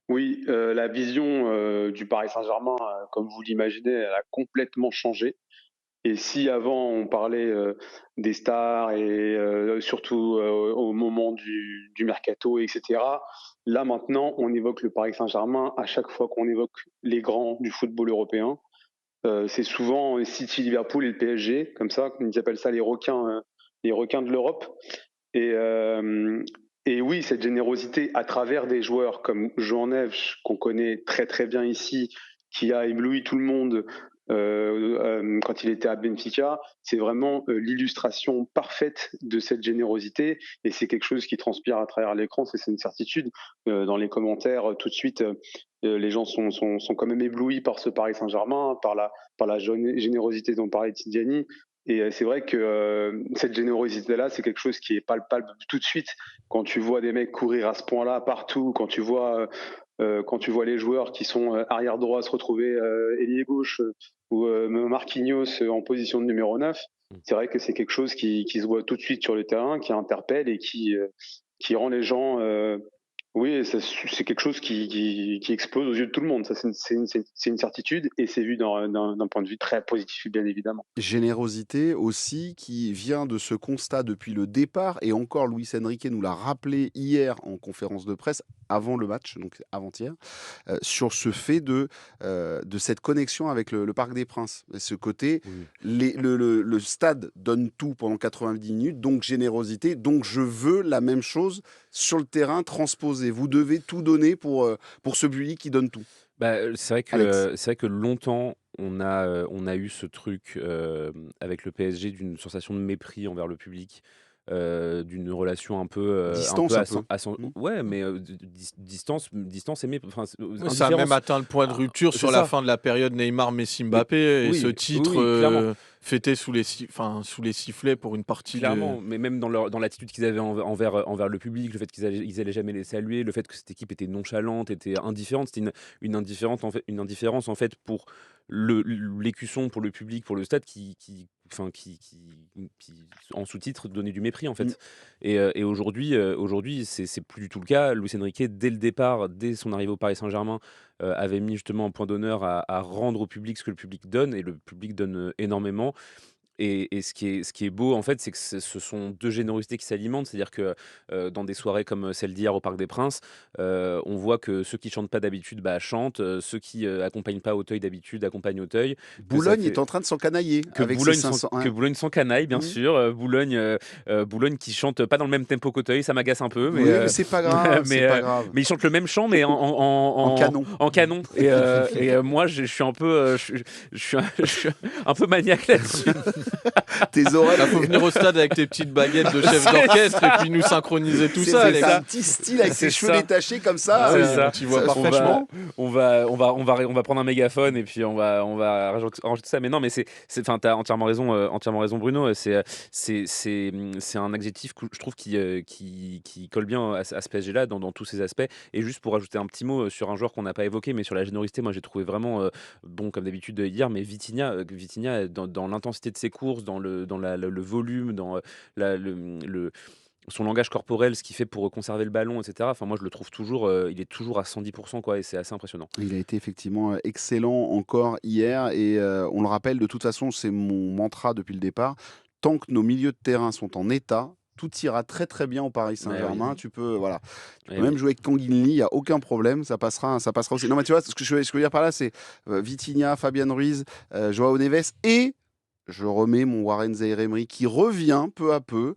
Oui, la vision du Paris Saint-Germain, comme vous l'imaginez, elle a complètement changé. Et si avant on parlait des stars et surtout au moment du mercato, etc., là maintenant on évoque le Paris Saint-Germain à chaque fois qu'on évoque les grands du football européen. C'est souvent City, Liverpool et le PSG, comme ça, ils appellent ça les requins de l'Europe. Et, et oui, cette générosité à travers des joueurs comme João Neves, qu'on connaît très très bien ici, qui a ébloui tout le monde quand il était à Benfica, c'est vraiment l'illustration parfaite de cette générosité, et c'est quelque chose qui transpire à travers l'écran, c'est une certitude. Dans les commentaires, tout de suite, les gens sont quand même éblouis par ce Paris Saint-Germain, par la générosité dont parlait Tidiane. Et c'est vrai que cette générosité-là, c'est quelque chose qui est palpable tout de suite. Quand tu vois des mecs courir à ce point-là partout, quand tu vois les joueurs qui sont arrière droit se retrouver ailier gauche ou Marquinhos en position de numéro 9, c'est vrai que c'est quelque chose qui se voit tout de suite sur le terrain, qui interpelle et qui rend les gens... oui, c'est quelque chose qui explose aux yeux de tout le monde. Ça, c'est une certitude, et c'est vu d'un point de vue très positif, bien évidemment. Générosité aussi qui vient de ce constat depuis le départ, et encore Luis Enrique nous l'a rappelé hier en conférence de presse avant le match, donc avant-hier, sur ce fait de cette connexion avec le Parc des Princes. Et ce côté, le stade donne tout pendant 90 minutes, donc générosité, donc je veux la même chose sur le terrain transposé. Vous devez tout donner pour ce public qui donne tout. C'est vrai que longtemps, on a eu ce truc avec le PSG d'une sensation de mépris envers le public, d'une relation un peu Distance un peu. Ouais, mais distance et enfin, ça a même atteint le point de rupture sur la fin de la période Neymar, Messi, Mbappé, et ce titre fêté sous les sifflets pour une partie. Clairement, mais même dans l'attitude qu'ils avaient envers le public, le fait qu'ils allaient jamais les saluer, le fait que cette équipe était nonchalante, était indifférente, c'était une indifférence en fait pour l'écusson, pour le public, pour le stade qui en sous-titre donnait du mépris en fait. Et aujourd'hui, c'est plus du tout le cas. Luis Enrique, dès le départ, dès son arrivée au Paris Saint-Germain, avait mis justement un point d'honneur à rendre au public ce que le public donne, et le public donne énormément. Et ce qui est beau, en fait, c'est que ce sont deux générosités qui s'alimentent. C'est-à-dire que dans des soirées comme celle d'hier au Parc des Princes, on voit que ceux qui chantent pas d'habitude chantent, ceux qui accompagnent pas Auteuil d'habitude accompagnent Auteuil. Boulogne est en train de s'encanailler. Que Boulogne s'encanaille, bien sûr. Boulogne qui chante pas dans le même tempo qu'Auteuil, ça m'agace un peu. Mais c'est pas grave. mais ils chantent le même chant, mais en canon. En canon. Et moi, je suis un peu, je suis un peu maniaque là-dessus. Tes oreilles. Il faut venir au stade avec tes petites baguettes de chef d'orchestre et puis nous synchroniser tout ça. C'est un petit style avec ses cheveux détachés comme ça. Tu vois parfaitement. On va prendre un mégaphone et puis on va rajouter ça. Mais non, mais t'as entièrement raison, Bruno. C'est un adjectif que je trouve qui colle bien à ce PSG-là dans tous ses aspects. Et juste pour rajouter un petit mot sur un joueur qu'on n'a pas évoqué, mais sur la générosité, moi j'ai trouvé vraiment bon, comme d'habitude hier, mais Vitinha dans l'intensité de ses courses, dans le volume, dans son langage corporel, ce qu'il fait pour conserver le ballon, etc. Enfin, moi, je le trouve toujours, il est toujours à 110%, quoi, et c'est assez impressionnant. Il a été effectivement excellent encore hier, et on le rappelle, de toute façon, c'est mon mantra depuis le départ. Tant que nos milieux de terrain sont en état, tout ira très très bien au Paris Saint-Germain. Tu peux même jouer avec Kanginli, il n'y a aucun problème, ça passera aussi. Non, mais tu vois, ce que je veux dire par là, c'est Vitinha, Fabian Ruiz, Joao Neves, et je remets mon Warren Zaïre-Emery qui revient peu à peu,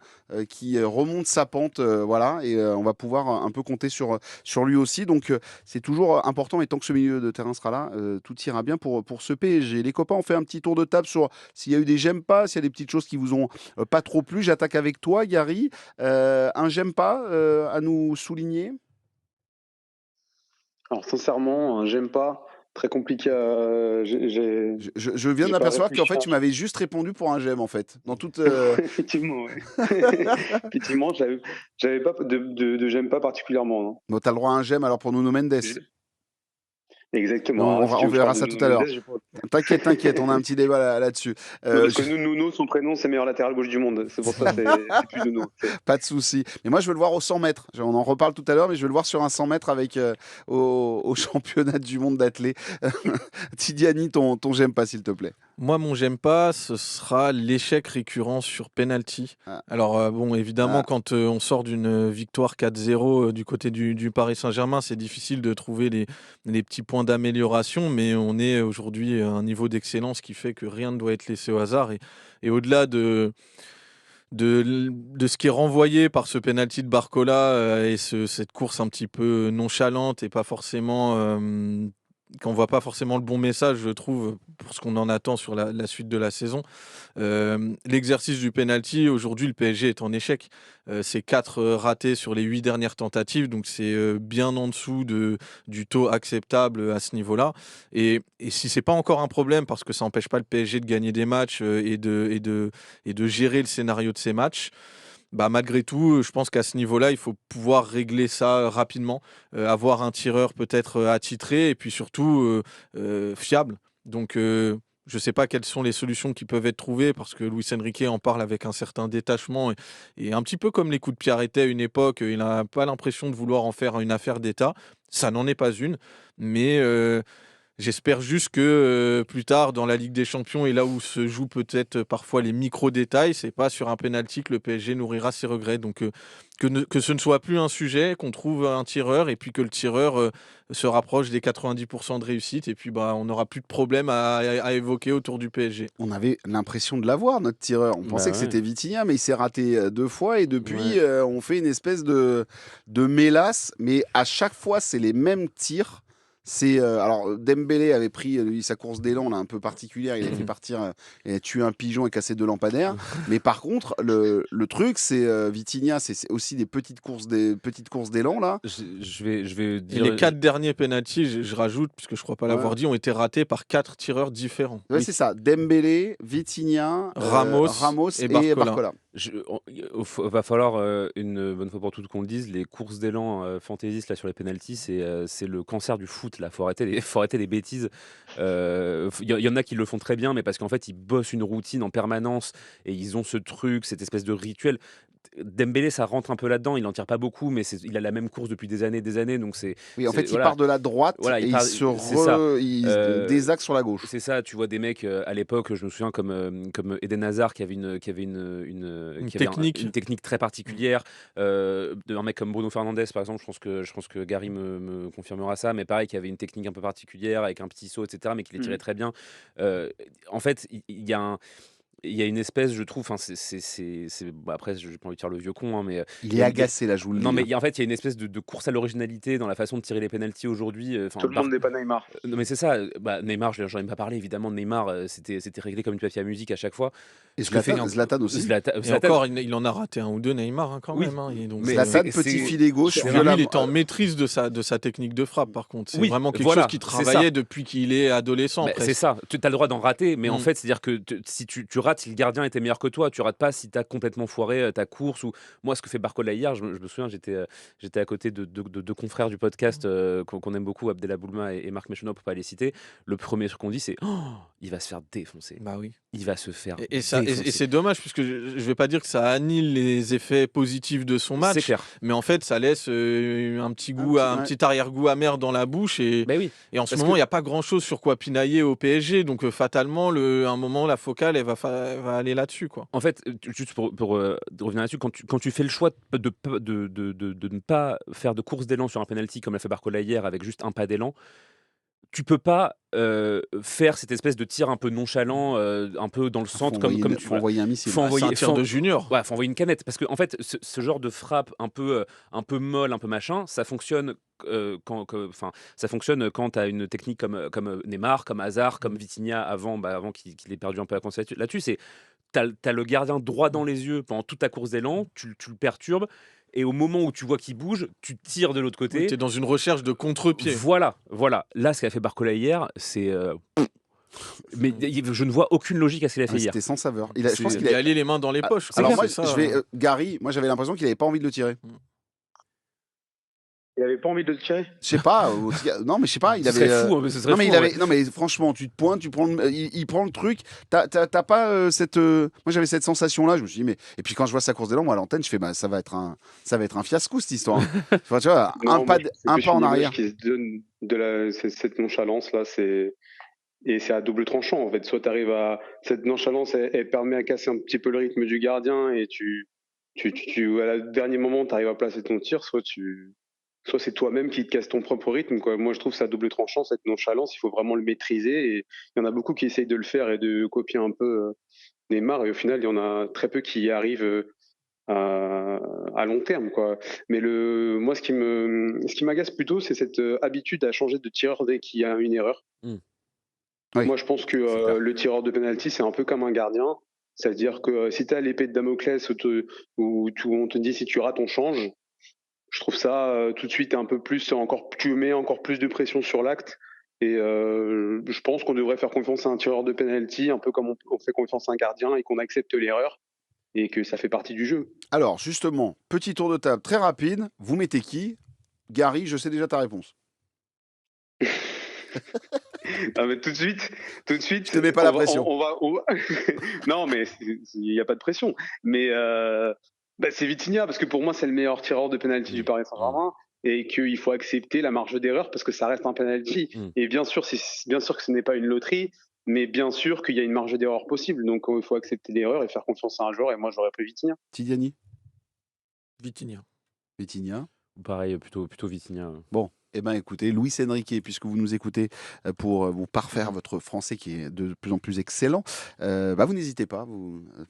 qui remonte sa pente, et on va pouvoir un peu compter sur lui aussi. Donc c'est toujours important, et tant que ce milieu de terrain sera là, tout ira bien pour ce PSG. Les copains, on fait un petit tour de table sur s'il y a eu des j'aime pas, s'il y a des petites choses qui vous ont pas trop plu. J'attaque avec toi, Gary. Un j'aime pas à nous souligner? Alors sincèrement, un j'aime pas. Très compliqué. Je viens de m'apercevoir qu'en fait, tu m'avais juste répondu pour un j'aime, en fait. Dans toute. Effectivement, oui. Effectivement, j'avais pas de j'aime pas particulièrement. Non. Bon, t'as le droit à un j'aime alors pour Nuno Mendes. Exactement. On verra ça tout à l'heure. T'inquiète, on a un petit débat là-dessus. Parce que Nuno, son prénom, c'est meilleur latéral gauche du monde. C'est pour ça que c'est plus Nuno. Pas de souci. Mais moi, je veux le voir au 100 mètres. On en reparle tout à l'heure, mais je veux le voir sur un 100 mètres avec au championnat du monde d'athlé. Tidiane, ton j'aime pas, s'il te plaît. Moi, mon j'aime pas, ce sera l'échec récurrent sur penalty. Alors, bon, évidemment, quand on sort d'une victoire 4-0 du côté du Paris Saint-Germain, c'est difficile de trouver les petits points d'amélioration, mais on est aujourd'hui à un niveau d'excellence qui fait que rien ne doit être laissé au hasard. Et au-delà de ce qui est renvoyé par ce penalty de Barcola et cette course un petit peu nonchalante et pas forcément qu'envoie pas forcément le bon message, je trouve, pour ce qu'on en attend sur la suite de la saison. L'exercice du penalty, aujourd'hui, le PSG est en échec. C'est 4 ratés sur les 8 dernières tentatives, donc c'est bien en dessous du taux acceptable à ce niveau-là. Et si c'est pas encore un problème, parce que ça n'empêche pas le PSG de gagner des matchs et de gérer le scénario de ces matchs, bah, malgré tout, je pense qu'à ce niveau-là, il faut pouvoir régler ça rapidement, avoir un tireur peut-être attitré et puis surtout fiable. Donc, je ne sais pas quelles sont les solutions qui peuvent être trouvées parce que Luis Enrique en parle avec un certain détachement et un petit peu comme les coups de pied arrêtés à une époque, il n'a pas l'impression de vouloir en faire une affaire d'État. Ça n'en est pas une, mais j'espère juste que plus tard, dans la Ligue des Champions et là où se jouent peut-être parfois les micro-détails, c'est pas sur un penalty que le PSG nourrira ses regrets. Donc que ce ne soit plus un sujet, qu'on trouve un tireur et puis que le tireur se rapproche des 90% de réussite et puis on n'aura plus de problème à évoquer autour du PSG. On avait l'impression de l'avoir, notre tireur. On pensait que c'était Vitinha, mais il s'est raté 2 fois et depuis, on fait une espèce de mélasse, mais à chaque fois, c'est les mêmes tirs. Alors Dembélé avait pris sa course d'élan là, un peu particulière, il avait fait partir et tuer un pigeon et casser 2 lampadaires. Mais par contre, le truc, c'est Vitinha, c'est aussi des petites courses d'élan là. Je vais dire... Et les 4 derniers penalties, je rajoute, puisque je crois pas l'avoir dit, ont été ratés par 4 tireurs différents. Ouais, c'est ça. Dembélé, Vitinha, Ramos et Barcola. Va falloir une bonne fois pour toutes qu'on le dise, les courses d'élan fantaisistes là sur les pénaltys, c'est le cancer du foot là. Faut arrêter les bêtises. Y en a qui le font très bien, mais parce qu'en fait ils bossent une routine en permanence et ils ont ce truc, cette espèce de rituel. Dembélé, ça rentre un peu là-dedans. Il n'en tire pas beaucoup, mais il a la même course depuis des années. Donc oui, en fait, il part de la droite et il désaxe sur la gauche. C'est ça. Tu vois des mecs à l'époque, je me souviens comme Eden Hazard qui avait une technique très particulière. Un mec comme Bruno Fernandes, par exemple, je pense que Gary me confirmera ça, mais pareil, qui avait une technique un peu particulière avec un petit saut, etc., mais qui les tirait très bien. En fait, il y a une espèce, je trouve, après, je n'ai pas envie de dire le vieux con, hein, mais... Il est agacé, là, je vous le dis. Non, mais en fait, il y a une espèce de course à l'originalité dans la façon de tirer les pénaltys aujourd'hui. Tout le monde n'est pas Neymar. Non, mais c'est ça. Neymar, j'en ai pas parlé, évidemment. Neymar, c'était réglé comme une papier à musique à chaque fois. Et Zlatan aussi. Et encore, il en a raté un ou deux, Neymar, quand même. Hein, Zlatan, petit filet gauche. Il est en maîtrise de sa technique de frappe, par contre. C'est vraiment quelque chose qu'il travaillait depuis qu'il est adolescent. C'est ça. Tu as le droit d'en rater, mais en fait, c'est-à-dire que si tu rates, si le gardien était meilleur que toi, tu rates pas si tu as complètement foiré ta course. Ou moi, ce que fait Barcola hier, je me souviens, j'étais à côté de 2 confrères du podcast qu'on aime beaucoup, Abdel Aboulma et Marc Méchonneau, pour pas les citer. Le premier truc qu'on dit, c'est il va se faire défoncer. Bah oui. Il va se faire défoncer. Et c'est dommage, puisque je vais pas dire que ça annule les effets positifs de son match. C'est clair. Mais en fait, ça laisse un petit arrière-goût amer dans la bouche. Et en ce moment, il n'y a pas grand-chose sur quoi pinailler au PSG. Donc fatalement, à un moment, la focale, elle va aller là-dessus, quoi. En fait, juste pour revenir là-dessus, quand tu fais le choix de ne pas faire de course d'élan sur un penalty comme l'a fait Barcola hier avec juste un pas d'élan, tu peux pas faire cette espèce de tir un peu nonchalant, un peu dans le centre, comme tu faut envoyer un missile. C'est un tir de junior. Ouais, faut envoyer une canette parce que en fait, ce genre de frappe un peu molle, un peu machin, ça fonctionne. Ça fonctionne quand tu as une technique comme Neymar, comme Hazard, comme Vitinha avant qu'il ait perdu un peu la confiance là-dessus. C'est t'as le gardien droit dans les yeux pendant toute ta course d'élan, tu le perturbes. Et au moment où tu vois qu'il bouge, tu tires de l'autre côté. Oui, tu es dans une recherche de contre-pied. Voilà. Là, ce qu'a fait Barcola hier, c'est... Mais je ne vois aucune logique à ce qu'il a fait hier. C'était sans saveur. Je pense qu'il est allé les mains dans les poches. Alors moi, Gary, moi j'avais l'impression qu'il n'avait pas envie de le tirer. Il avait pas envie de le tirer. Je sais pas. Non, mais je sais pas. Il avait. Fou, hein, mais ce serait fou. Non, mais franchement, tu te pointes, il prend le truc. T'as pas cette. Moi, j'avais cette sensation-là. Je me suis dit, mais. Et puis quand je vois sa course d'élan, moi à l'antenne, je fais, ça va être un fiasco cette histoire. Enfin, tu vois, un pas en arrière. Qui se donne cette nonchalance là, et c'est à double tranchant en fait. Soit t'arrives à cette nonchalance, elle permet à casser un petit peu le rythme du gardien et tu à le dernier moment, t'arrives à placer ton tir. Soit c'est toi-même qui te casses ton propre rythme, quoi. Moi, je trouve que c'est à double tranchant, cette nonchalance. Il faut vraiment le maîtriser. Et il y en a beaucoup qui essayent de le faire et de copier un peu Neymar. Et au final, il y en a très peu qui y arrivent à long terme, quoi. Mais moi, ce qui m'agace plutôt, c'est cette habitude à changer de tireur dès qu'il y a une erreur. Mmh. Oui, Moi, je pense que c'est clair. le tireur de penalty, c'est un peu comme un gardien. C'est-à-dire que si tu as l'épée de Damoclès où on te dit si tu rates, on change, je trouve ça tout de suite un peu plus, tu mets encore plus de pression sur l'acte. Et je pense qu'on devrait faire confiance à un tireur de penalty, un peu comme on fait confiance à un gardien et qu'on accepte l'erreur et que ça fait partie du jeu. Alors, justement, petit tour de table très rapide. Vous mettez qui? Gary, je sais déjà ta réponse. Ah, mais tout de suite, Je te mets pas la pression. Non, mais il n'y a pas de pression. Mais c'est Vitinha, parce que pour moi, c'est le meilleur tireur de penalty du Paris Saint-Germain. Et qu'il faut accepter la marge d'erreur parce que ça reste un penalty. Et bien sûr que ce n'est pas une loterie, mais bien sûr qu'il y a une marge d'erreur possible. Donc il faut accepter l'erreur et faire confiance à un joueur. Et moi, j'aurais pris Vitinha. Tidiani? Vitinha. Vitinha. Pareil, plutôt Vitinha. Bon, eh bien écoutez, Luis Enrique, puisque vous nous écoutez pour vous parfaire votre français qui est de plus en plus excellent, vous n'hésitez pas à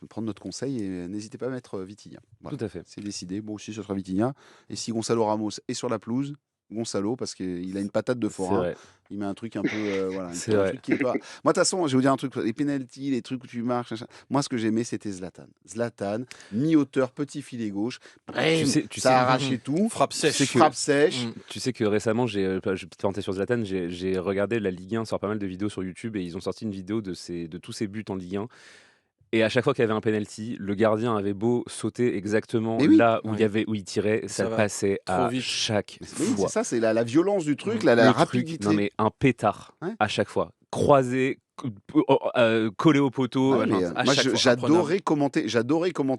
prendre notre conseil et n'hésitez pas à mettre Vitinha. Voilà, Tout à fait. c'est décidé. Bon, aussi, ce sera Vitinha. Et si Gonzalo Ramos est sur la pelouse, Gonzalo, parce qu'il a une patate de C'est forain. vrai. Il met un truc un peu. Voilà, C'est un vrai. truc qui est pas. Moi, de toute façon, je vais vous dire un truc. Les pénaltys, les trucs où tu marches. Moi, ce que j'aimais, c'était Zlatan. Zlatan, mi-hauteur, petit filet gauche. Tu sais- Ça a arraché tout. Frappe sèche. Frappe sèche. Tu sais que récemment, je vais te parenthèse sur Zlatan, j'ai regardé la Ligue 1 sur pas mal de vidéos sur YouTube et ils ont sorti une vidéo de tous ses buts en Ligue 1. Et à chaque fois qu'il y avait un penalty, le gardien avait beau sauter exactement Mais oui. là où Ouais. où il tirait, ça va passait trop à vite. chaque Oui, fois. c'est ça, c'est la violence du truc, la Le truc, rapidité. non mais un pétard Ouais. à chaque fois, croisé, collé au poteau. Ouais, mais, à moi, chaque fois. j'adorais commenter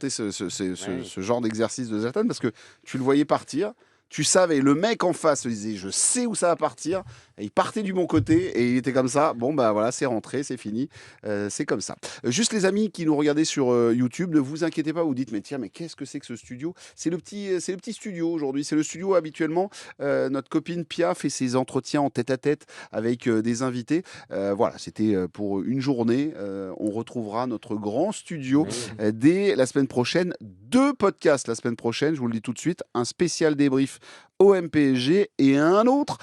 ce genre d'exercice de Zlatan parce que tu le voyais partir. Tu savais, le mec en face se disait, je sais où ça va partir. Et il partait du bon côté et il était comme ça. Bon, bah voilà, c'est rentré, c'est fini. C'est comme ça. Juste les amis qui nous regardaient sur YouTube, ne vous inquiétez pas, vous dites, mais tiens, mais qu'est-ce que c'est que ce studio? C'est le petit studio aujourd'hui. C'est le studio habituellement. Notre copine Pia fait ses entretiens en tête-à-tête avec des invités. Voilà, c'était pour une journée. On retrouvera notre grand studio dès la semaine prochaine. 2 podcasts la semaine prochaine, je vous le dis tout de suite. Un spécial débrief OM-PSG et un autre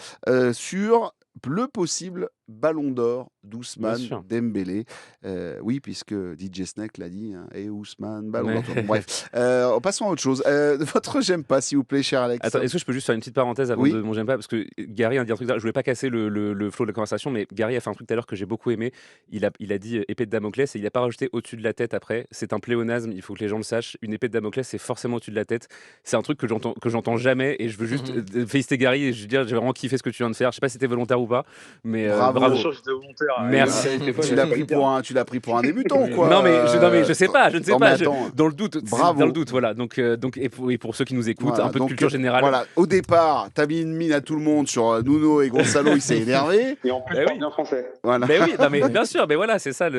sur le possible Ballon d'Or d'Ousmane Dembélé. Oui, puisque DJ Snake l'a dit. Et Ousmane, Ballon d'Or. Bref, passons à autre chose. Votre j'aime pas, s'il vous plaît, cher Alex. Attends, est-ce que je peux juste faire une petite parenthèse avant de mon j'aime pas? Parce que Gary a dit un truc, je voulais pas casser le flow de la conversation, mais Gary a fait un truc tout à l'heure que j'ai beaucoup aimé. Il a dit épée de Damoclès et il a pas rajouté au-dessus de la tête après. C'est un pléonasme, il faut que les gens le sachent. Une épée de Damoclès, c'est forcément au-dessus de la tête. C'est un truc que j'entends jamais et je veux juste féliciter Gary et je veux dire, j'ai vraiment kiffé ce que tu viens de faire. Je sais pas si c'était volontaire ou pas, mais bravo. Bien sûr, c'était volontaire. Merci. Tu l'as pris pour un débutant, quoi. Non, mais je sais pas, je ne sais pas. Dans le doute, bravo. Dans le doute, voilà. Donc, et pour ceux qui nous écoutent, voilà, un peu de culture générale. Voilà, au départ, t'as mis une mine à tout le monde sur Nuno et Gonzalo, il s'est énervé. Et en plus, il parle bien français. Voilà. Mais oui, non, mais bien sûr, mais voilà, c'est ça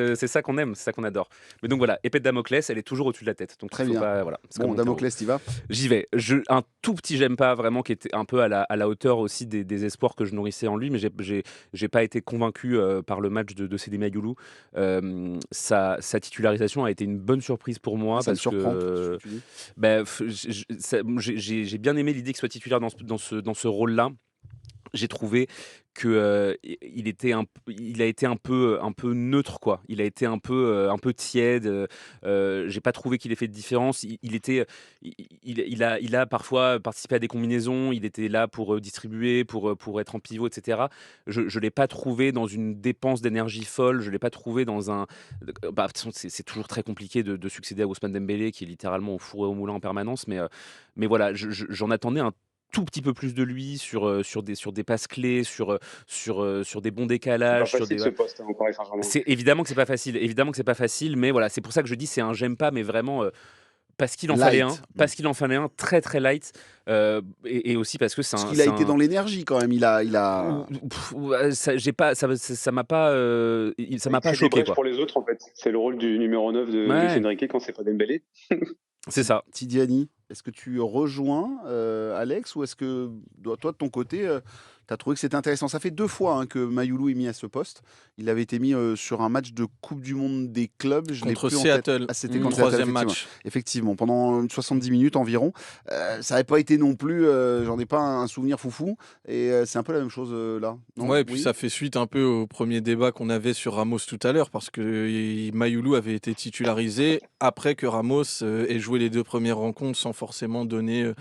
qu'on aime, c'est ça qu'on adore. Mais donc voilà, épée de Damoclès, elle est toujours au-dessus de la tête. Donc très bien. Pas, voilà, bon, Damoclès, t'y vas? J'y vais. Un tout petit j'aime pas vraiment qui était un peu à la hauteur aussi des espoirs que je nourrissais en lui, mais j'ai pas été convaincu par le match de Sédé Ayoulou. Sa titularisation a été une bonne surprise pour moi. Ça parce me surprend, que j'ai bien aimé l'idée qu'il soit titulaire dans ce rôle-là. J'ai trouvé que il a été un peu neutre, quoi. Il a été un peu tiède. J'ai pas trouvé qu'il ait fait de différence. Il a parfois participé à des combinaisons. Il était là pour distribuer, pour être en pivot, etc. Je l'ai pas trouvé dans une dépense d'énergie folle. Je l'ai pas trouvé dans un. C'est toujours très compliqué de succéder à Ousmane Dembélé, qui est littéralement au four et au moulin en permanence. Mais voilà, j'en attendais un tout petit peu plus de lui sur des passes clés, sur des bons décalages. C'est pas facile, ce poste, au Paris Saint-Germain. C'est évidemment que c'est pas facile, mais voilà, c'est pour ça que je dis c'est un j'aime pas, mais vraiment parce qu'il en fallait un très très light, et aussi parce que c'est parce qu'il a été dans l'énergie quand même. Ça m'a pas choqué, quoi. Pour les autres, en fait, c'est le rôle du numéro 9 de Luis Enrique quand c'est pas Dembélé. C'est ça. Tidiani, est-ce que tu rejoins Alex, ou est-ce que toi de ton côté Tu as trouvé que c'était intéressant. Ça fait 2 fois que Mayoulou est mis à ce poste. Il avait été mis sur un match de Coupe du Monde des clubs. Je contre l'ai plus Seattle. En tête. Ah, c'était contre troisième Seattle, match. Effectivement, pendant 70 minutes environ. Ça n'avait pas été non plus, j'en ai pas un souvenir foufou. Et c'est un peu la même chose là. Non Ouais, et puis ça fait suite un peu au premier débat qu'on avait sur Ramos tout à l'heure, parce que Mayoulou avait été titularisé après que Ramos ait joué les 2 premières rencontres sans forcément donner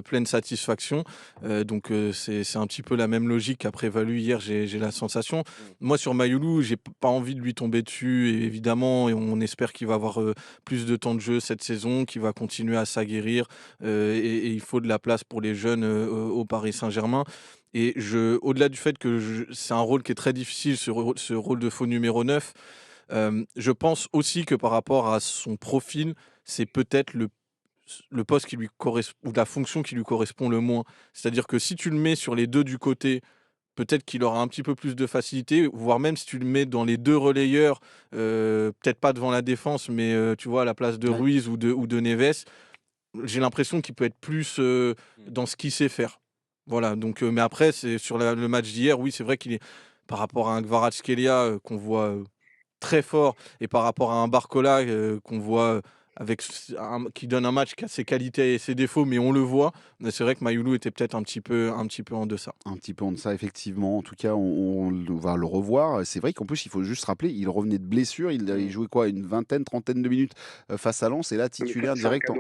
pleine satisfaction. Donc c'est un petit peu la même logique qui a prévalu hier, j'ai la sensation. Moi, sur Mayoulou, j'ai pas envie de lui tomber dessus, et évidemment, et on espère qu'il va avoir plus de temps de jeu cette saison, qu'il va continuer à s'aguerrir, et il faut de la place pour les jeunes au Paris Saint-Germain. Et au-delà du fait que c'est un rôle qui est très difficile, ce rôle de faux numéro 9, je pense aussi que par rapport à son profil, c'est peut-être le poste qui lui correspond, ou la fonction qui lui correspond le moins. C'est-à-dire que si tu le mets sur les 2 du côté, peut-être qu'il aura un petit peu plus de facilité, voire même si tu le mets dans les 2 relayeurs, peut-être pas devant la défense, mais tu vois, à la place de Ruiz ou de Neves, j'ai l'impression qu'il peut être plus dans ce qu'il sait faire. Voilà, donc, mais après, c'est sur le match d'hier, oui, c'est vrai qu'il est, par rapport à un Kvaratskhelia qu'on voit très fort, et par rapport à un Barcola qu'on voit qui donne un match qui a ses qualités et ses défauts, mais on le voit. Mais c'est vrai que Mayoulou était peut-être un petit peu en deçà. Un petit peu en deçà, effectivement. En tout cas, on va le revoir. C'est vrai qu'en plus, il faut juste rappeler, il revenait de blessure. Il avait joué une vingtaine, trentaine de minutes face à Lens, et là, titulaire direct.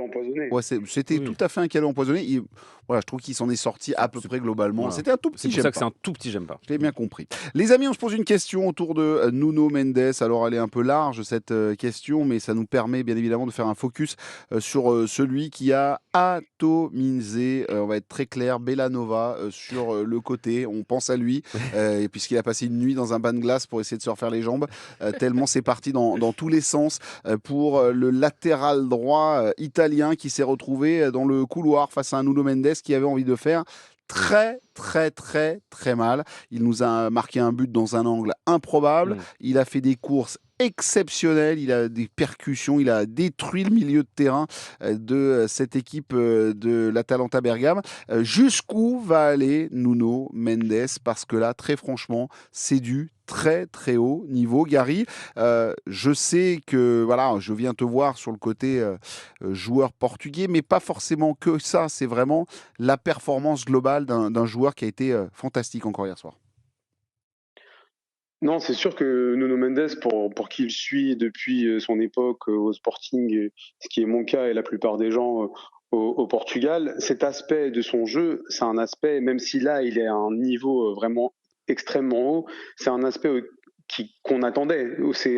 C'était tout à fait un cadeau empoisonné. Voilà, je trouve qu'il s'en est sorti à peu près globalement. Voilà. C'était un tout petit j'aime pas. C'est pour ça que c'est un tout petit j'aime pas. Je l'ai bien compris. Les amis, on se pose une question autour de Nuno Mendes. Alors, elle est un peu large, cette question, mais ça nous permet bien évidemment de faire un focus sur celui qui a atomisé, on va être très clair, Bellanova sur le côté. On pense à lui, puisqu'il a passé une nuit dans un bain de glace pour essayer de se refaire les jambes, tellement c'est parti dans tous les sens pour le latéral droit italien qui s'est retrouvé dans le couloir face à un Nuno Mendes qui avait envie de faire très mal. Il nous a marqué un but dans un angle improbable. Il a fait des courses exceptionnelles, il a des percussions, il a détruit le milieu de terrain de cette équipe de l'Atalanta Bergame. Jusqu'où va aller Nuno Mendes? Parce que là, très franchement, c'est du très haut niveau. Gary, je sais que je viens te voir sur le côté joueur portugais, mais pas forcément que ça. C'est vraiment la performance globale d'un joueur qui a été fantastique encore hier soir. Non, c'est sûr que Nuno Mendes, pour qui il suit depuis son époque au Sporting, ce qui est mon cas et la plupart des gens au Portugal, cet aspect de son jeu, c'est un aspect, même si là il est à un niveau vraiment extrêmement haut, c'est un aspect qu'on attendait. C'est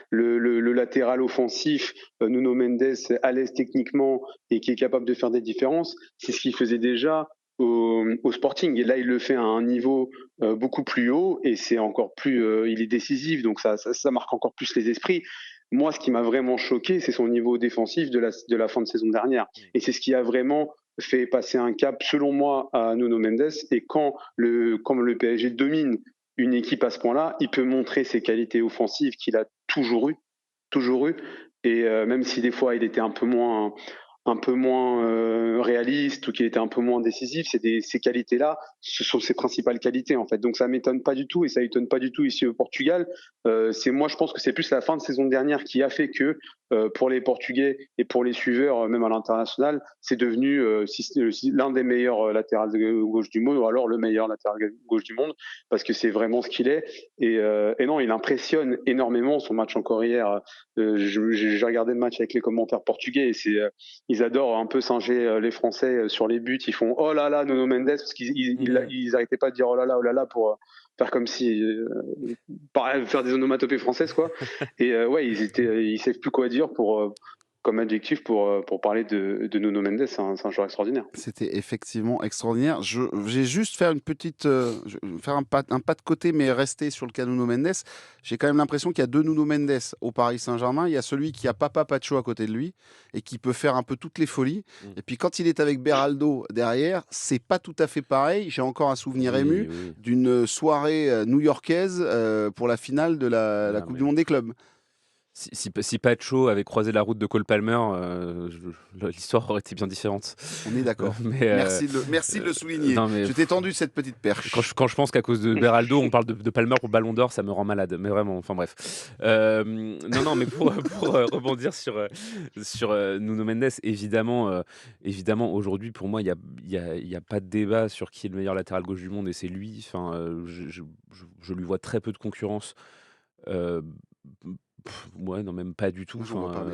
le latéral offensif, Nuno Mendes à l'aise techniquement et qui est capable de faire des différences. C'est ce qu'il faisait déjà au Sporting, et là il le fait à un niveau beaucoup plus haut, et c'est encore plus il est décisif, donc ça marque encore plus les esprits. Moi, ce qui m'a vraiment choqué, c'est son niveau défensif de la fin de saison dernière, et c'est ce qui a vraiment fait passer un cap, selon moi, à Nuno Mendes. Et quand le PSG domine une équipe à ce point-là, il peut montrer ses qualités offensives qu'il a toujours eu, et même si des fois il était un peu moins réaliste, ou qu'il était un peu moins décisif, ces qualités-là, ce sont ses principales qualités en fait. Donc ça m'étonne pas du tout, et ça étonne pas du tout ici au Portugal. Moi, je pense que c'est plus la fin de saison dernière qui a fait que pour les Portugais et pour les suiveurs, même à l'international, c'est devenu l'un des meilleurs latérales gauche du monde, ou alors le meilleur latéral gauche du monde, parce que c'est vraiment ce qu'il est. Et non, il impressionne énormément. Son match encore hier, j'ai regardé le match avec les commentaires portugais, et ils adorent un peu singer les Français sur les buts. Ils font oh là là Nuno Mendes, parce qu'ils arrêtaient pas de dire oh là là pour faire comme si faire des onomatopées françaises quoi. Et ils savent plus quoi dire comme adjectif pour parler de Nuno Mendes. C'est un joueur extraordinaire. C'était effectivement extraordinaire. J'ai juste faire une petite faire un pas de côté, mais rester sur le cas Nuno Mendes. J'ai quand même l'impression qu'il y a 2 Nuno Mendes au Paris Saint-Germain. Il y a celui qui a Papa Pacho à côté de lui et qui peut faire un peu toutes les folies. Et puis quand il est avec Beraldo derrière, c'est pas tout à fait pareil. J'ai encore un souvenir ému d'une soirée new-yorkaise pour la finale de la Coupe du Monde des clubs. Si Pacho avait croisé la route de Cole Palmer, l'histoire aurait été bien différente. On est d'accord. Merci de le souligner. Non, mais Je t'ai tendu cette petite perche. quand je pense qu'à cause de Beraldo, on parle de Palmer pour Ballon d'Or, ça me rend malade. Mais vraiment, enfin bref. Non, mais pour rebondir sur Nuno Mendes, évidemment, aujourd'hui, pour moi, il y a pas de débat sur qui est le meilleur latéral gauche du monde, et c'est lui. Enfin, je lui vois très peu de concurrence. Ouais, non, même pas du tout. Enfin,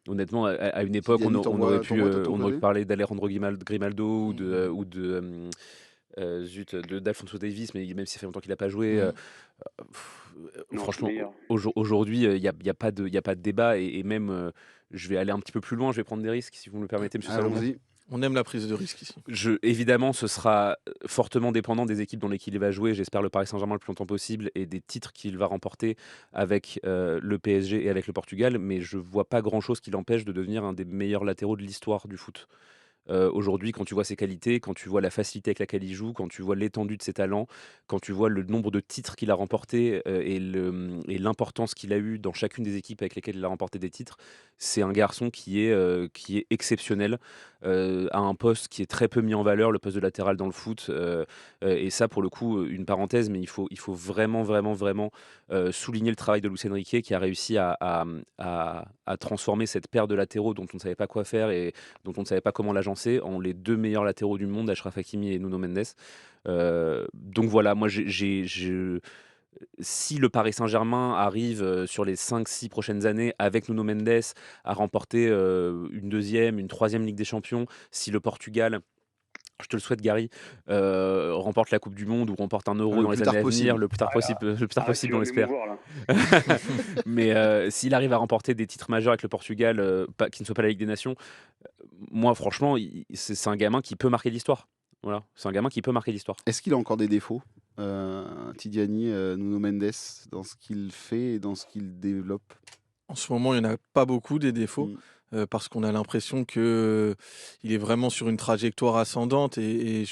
honnêtement, à une époque, on aurait pu parler d'Alejandro Grimaldo ou d'Alphonso Davies, mais même si ça fait longtemps qu'il n'a pas joué. Franchement, aujourd'hui, il n'y a pas de débat, et même, je vais aller un petit peu plus loin, je vais prendre des risques, si vous me le permettez, monsieur Salomon. On aime la prise de risque ici. Évidemment, ce sera fortement dépendant des équipes dans lesquelles il va jouer. J'espère le Paris Saint-Germain le plus longtemps possible, et des titres qu'il va remporter avec le PSG et avec le Portugal. Mais je ne vois pas grand-chose qui l'empêche de devenir un des meilleurs latéraux de l'histoire du foot. Aujourd'hui, quand tu vois ses qualités, quand tu vois la facilité avec laquelle il joue, quand tu vois l'étendue de ses talents, quand tu vois le nombre de titres qu'il a remportés, et l'importance qu'il a eu dans chacune des équipes avec lesquelles il a remporté des titres, c'est un garçon qui est exceptionnel, à un poste qui est très peu mis en valeur, le poste de latéral dans le foot. Et ça, pour le coup, une parenthèse, mais il faut vraiment, vraiment, vraiment souligner le travail de Luis Enrique, qui a réussi à transformer cette paire de latéraux dont on ne savait pas quoi faire et dont on ne savait pas comment l'agencer, en les deux meilleurs latéraux du monde, Achraf Hakimi et Nuno Mendes. Donc voilà, moi, si le Paris Saint-Germain arrive sur les 5-6 prochaines années avec Nuno Mendes à remporter une deuxième, une troisième Ligue des Champions, si le Portugal, je te le souhaite, Gary, remporte la Coupe du Monde ou remporte un Euro dans les années à venir, le plus tard possible, on l'espère. Mais s'il arrive à remporter des titres majeurs avec le Portugal, qui ne soient pas la Ligue des Nations, moi, franchement, c'est un gamin qui peut marquer l'histoire. Voilà, c'est un gamin qui peut marquer l'histoire. Est-ce qu'il a encore des défauts, Tidiani, Nuno Mendes, dans ce qu'il fait et dans ce qu'il développe? En ce moment, il n'y en a pas beaucoup des défauts. Parce qu'on a l'impression qu'il est vraiment sur une trajectoire ascendante, et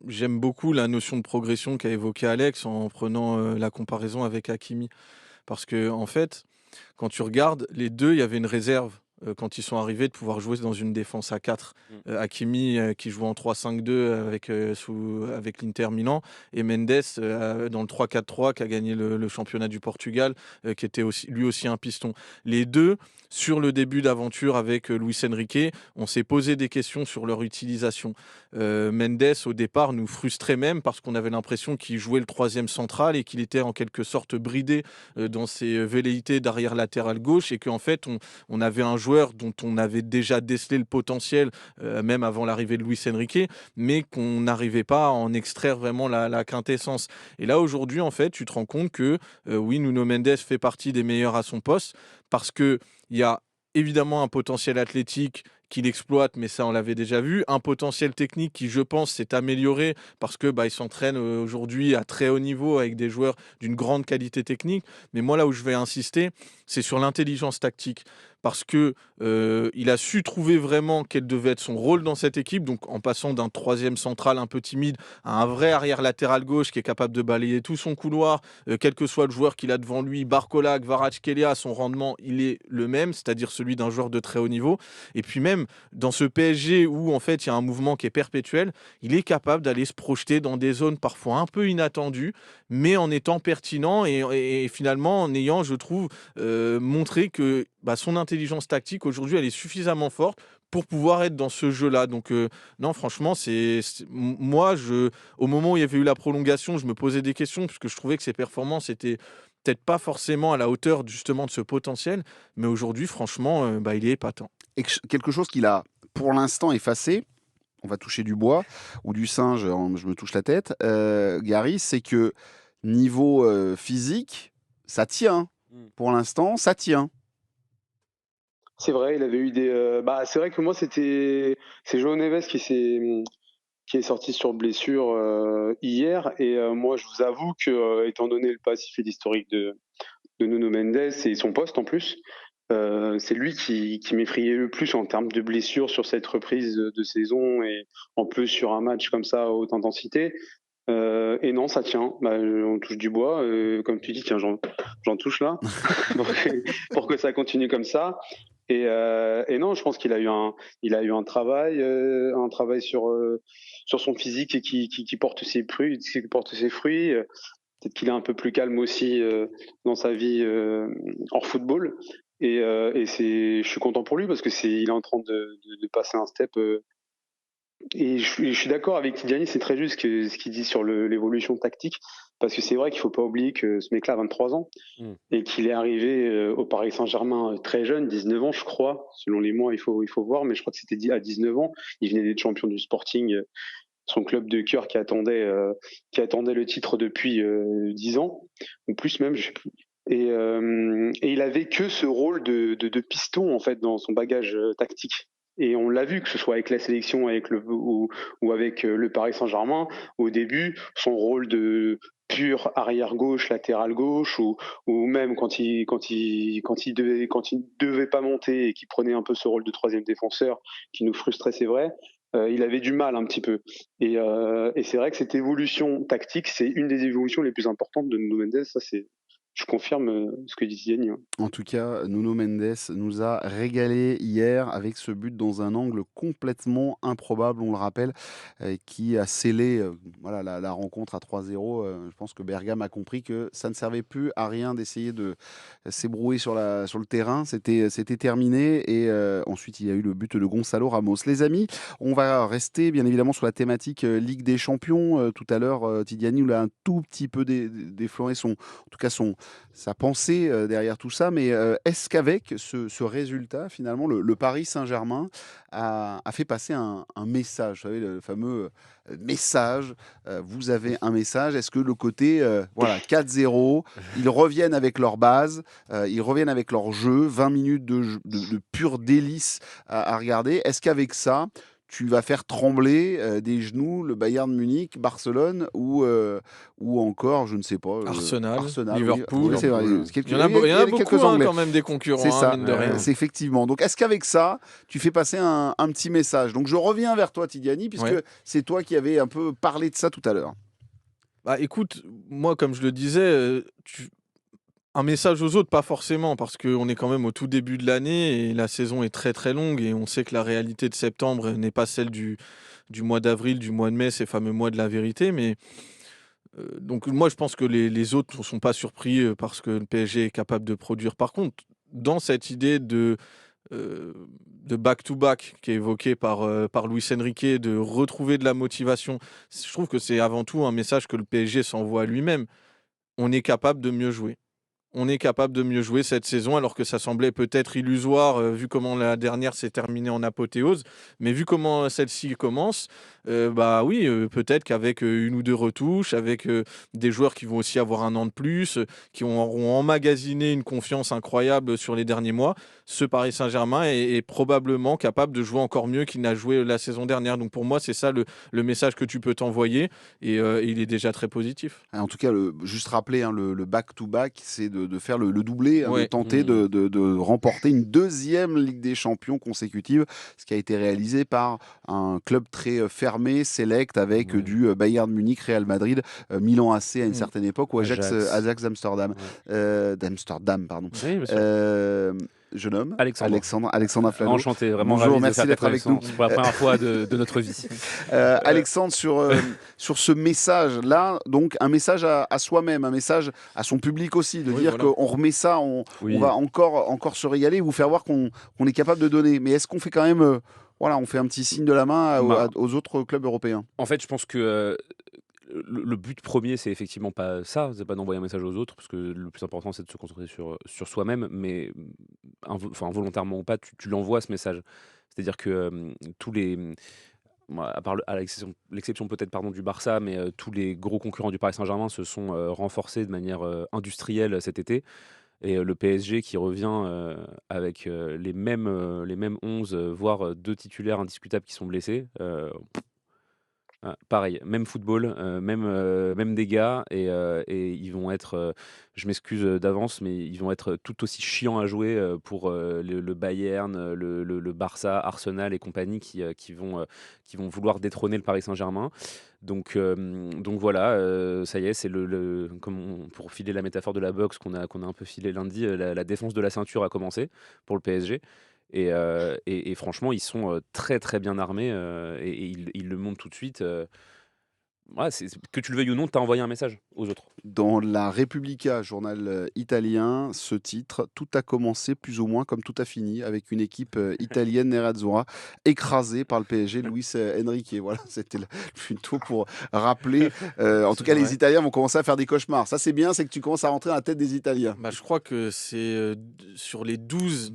j'aime beaucoup la notion de progression qu'a évoqué Alex en prenant la comparaison avec Hakimi. Parce que, en fait, quand tu regardes, les deux, il y avait une réserve quand ils sont arrivés de pouvoir jouer dans une défense à 4. Hakimi qui joue en 3-5-2 avec l'Inter Milan, et Mendes dans le 3-4-3 qui a gagné le championnat du Portugal, qui était lui aussi un piston. Les deux, sur le début d'aventure avec Luis Enrique, on s'est posé des questions sur leur utilisation. Mendes, au départ, nous frustrait même parce qu'on avait l'impression qu'il jouait le troisième central et qu'il était en quelque sorte bridé dans ses velléités d'arrière latéral gauche, et qu'en fait, on avait un joueur dont on avait déjà décelé le potentiel, même avant l'arrivée de Luis Enrique, mais qu'on n'arrivait pas à en extraire vraiment la quintessence. Et là, aujourd'hui, en fait, tu te rends compte que oui, Nuno Mendes fait partie des meilleurs à son poste, parce qu'il y a évidemment un potentiel athlétique qu'il exploite, mais ça on l'avait déjà vu, un potentiel technique qui, je pense, s'est amélioré parce que il s'entraîne aujourd'hui à très haut niveau avec des joueurs d'une grande qualité technique. Mais moi, là où je vais insister, c'est sur l'intelligence tactique, parce que il a su trouver vraiment quel devait être son rôle dans cette équipe, donc en passant d'un troisième central un peu timide à un vrai arrière latéral gauche qui est capable de balayer tout son couloir, quel que soit le joueur qu'il a devant lui, Barcola, Kvaratskhelia, son rendement il est le même, c'est-à-dire celui d'un joueur de très haut niveau. Et puis même dans ce PSG où en fait il y a un mouvement qui est perpétuel, il est capable d'aller se projeter dans des zones parfois un peu inattendues, mais en étant pertinent et finalement en ayant, je trouve, montré que son intelligence tactique aujourd'hui elle est suffisamment forte pour pouvoir être dans ce jeu-là. Donc non, franchement, moi, au moment où il y avait eu la prolongation, je me posais des questions parce que je trouvais que ses performances étaient peut-être pas forcément à la hauteur justement de ce potentiel, mais aujourd'hui, franchement, il est épatant. Et quelque chose qu'il a pour l'instant effacé, on va toucher du bois ou du singe, je me touche la tête, Gary, c'est que niveau physique, ça tient. Pour l'instant, ça tient. C'est vrai, il avait eu des. C'est vrai que moi, c'est João Neves qui est sorti sur blessure hier. Et moi, je vous avoue que, étant donné le passif et l'historique de Nuno Mendes et son poste en plus, c'est lui qui m'effrayait le plus en termes de blessures sur cette reprise de saison, et en plus sur un match comme ça à haute intensité. Et non, ça tient. On touche du bois. Comme tu dis, tiens, j'en touche là pour que ça continue comme ça. Et non, je pense qu'il a eu un travail sur son physique et qui porte ses fruits. Peut-être qu'il est un peu plus calme aussi dans sa vie hors football. Je suis content pour lui parce que il est en train de passer un step. Et je suis d'accord avec Tidjani, c'est très juste ce qu'il dit sur l'évolution tactique, parce que c'est vrai qu'il faut pas oublier que ce mec-là a 23 ans et qu'il est arrivé au Paris Saint-Germain très jeune, 19 ans je crois, selon les mois il faut voir, mais je crois que c'était dit à 19 ans, il venait d'être champion du Sporting, son club de cœur qui attendait le titre depuis 10 ans, ou plus même, je sais plus. Et il avait que ce rôle de piston en fait dans son bagage tactique. Et on l'a vu, que ce soit avec la sélection ou avec le Paris Saint-Germain, au début, son rôle de pur arrière-gauche, latéral gauche, ou même quand il devait pas monter et qu'il prenait un peu ce rôle de troisième défenseur, qui nous frustrait, c'est vrai, il avait du mal un petit peu. Et c'est vrai que cette évolution tactique, c'est une des évolutions les plus importantes de Nuno Mendes. Ça, je confirme ce que dit Yanni. En tout cas, Nuno Mendes nous a régalé hier avec ce but dans un angle complètement improbable, on le rappelle, qui a scellé voilà, la rencontre à 3-0. Je pense que Bergame a compris que ça ne servait plus à rien d'essayer de s'ébrouer sur le terrain. C'était terminé. Et ensuite, il y a eu le but de Gonçalo Ramos. Les amis, on va rester bien évidemment sur la thématique Ligue des Champions. Tout à l'heure, Tidiane nous l'a un tout petit peu défloré sa pensée derrière tout ça, mais est-ce qu'avec ce résultat, finalement, le Paris Saint-Germain a fait passer un message, vous savez, le fameux message, vous avez un message, est-ce que le côté, voilà, 4-0, ils reviennent avec leur base, ils reviennent avec leur jeu, 20 minutes de pur délice à regarder, est-ce qu'avec ça, tu vas faire trembler des genoux le Bayern Munich, Barcelone ou encore, je ne sais pas, Arsenal, Arsenal, Liverpool. Oui, c'est vrai. Il y en a beaucoup quand même des concurrents, C'est ça, mine de rien. c'est effectivement. Donc, est-ce qu'avec ça, tu fais passer un petit message? Donc, je reviens vers toi, Tidiane, puisque c'est toi qui avais un peu parlé de ça tout à l'heure. Bah, écoute, moi, comme je le disais, un message aux autres, pas forcément, parce qu'on est quand même au tout début de l'année et la saison est très très longue et on sait que la réalité de septembre n'est pas celle du mois d'avril, du mois de mai, ces fameux mois de la vérité. Mais donc moi, je pense que les autres ne sont pas surpris parce que le PSG est capable de produire. Par contre, dans cette idée de back-to-back qui est évoqué par Luis Enrique, de retrouver de la motivation, je trouve que c'est avant tout un message que le PSG s'envoie à lui-même. On est capable de mieux jouer. On est capable de mieux jouer cette saison, alors que ça semblait peut-être illusoire, vu comment la dernière s'est terminée en apothéose. Mais vu comment celle-ci commence, bah oui, peut-être qu'avec une ou deux retouches, avec des joueurs qui vont aussi avoir un an de plus, qui auront emmagasiné une confiance incroyable sur les derniers mois, ce Paris Saint-Germain est probablement capable de jouer encore mieux qu'il n'a joué la saison dernière. Donc pour moi, c'est ça le message que tu peux t'envoyer, et il est déjà très positif. En tout cas, juste rappeler, hein, le back-to-back, c'est de faire le doublé, hein, de Ouais. tenter de remporter une deuxième Ligue des Champions consécutive, ce qui a été réalisé par un club très fermé, select, avec du Bayern Munich, Real Madrid, Milan AC à une certaine époque, ou Ajax d'Amsterdam. D'Amsterdam, pardon. Oui, bien sûr. Jeune homme, Alexandre Aflalo. Enchanté, vraiment. Bonjour, ravi merci de faire d'être ta avec nous. connaissance pour la première fois de notre vie. Alexandre, sur ce message-là, donc un message à soi-même, un message à son public aussi, de dire qu'on remet ça, on va encore se régaler, vous faire voir qu'on est capable de donner. Mais est-ce qu'on fait quand même, on fait un petit signe de la main aux autres clubs européens? En fait, je pense que le but premier, c'est effectivement pas ça, c'est pas d'envoyer un message aux autres, parce que le plus important, c'est de se concentrer sur soi-même, mais volontairement ou pas, tu l'envoies ce message. C'est-à-dire que tous les... à l'exception peut-être du Barça, mais tous les gros concurrents du Paris Saint-Germain se sont renforcés de manière industrielle cet été. Et le PSG qui revient avec les mêmes 11, voire deux titulaires indiscutables qui sont blessés. Pareil, même football, même dégâts et ils vont être, je m'excuse, d'avance, mais ils vont être tout aussi chiants à jouer, pour, le Bayern, le Barça, Arsenal et compagnie qui vont vouloir détrôner le Paris Saint-Germain. Donc voilà, ça y est, c'est pour filer la métaphore de la boxe qu'on a un peu filé lundi, la défense de la ceinture a commencé pour le PSG. Et franchement, ils sont très très bien armés et ils le montrent tout de suite. Ouais, que tu le veuilles ou non, tu as envoyé un message aux autres. Dans la Repubblica, journal italien, ce titre, tout a commencé plus ou moins comme tout a fini, avec une équipe italienne Nerazzurra écrasée par le PSG, Luis Enrique. Voilà, c'était plutôt pour rappeler. En tout cas, les Italiens vont commencer à faire des cauchemars. Ça, c'est bien, c'est que tu commences à rentrer dans la tête des Italiens. Bah, je crois que c'est sur les 12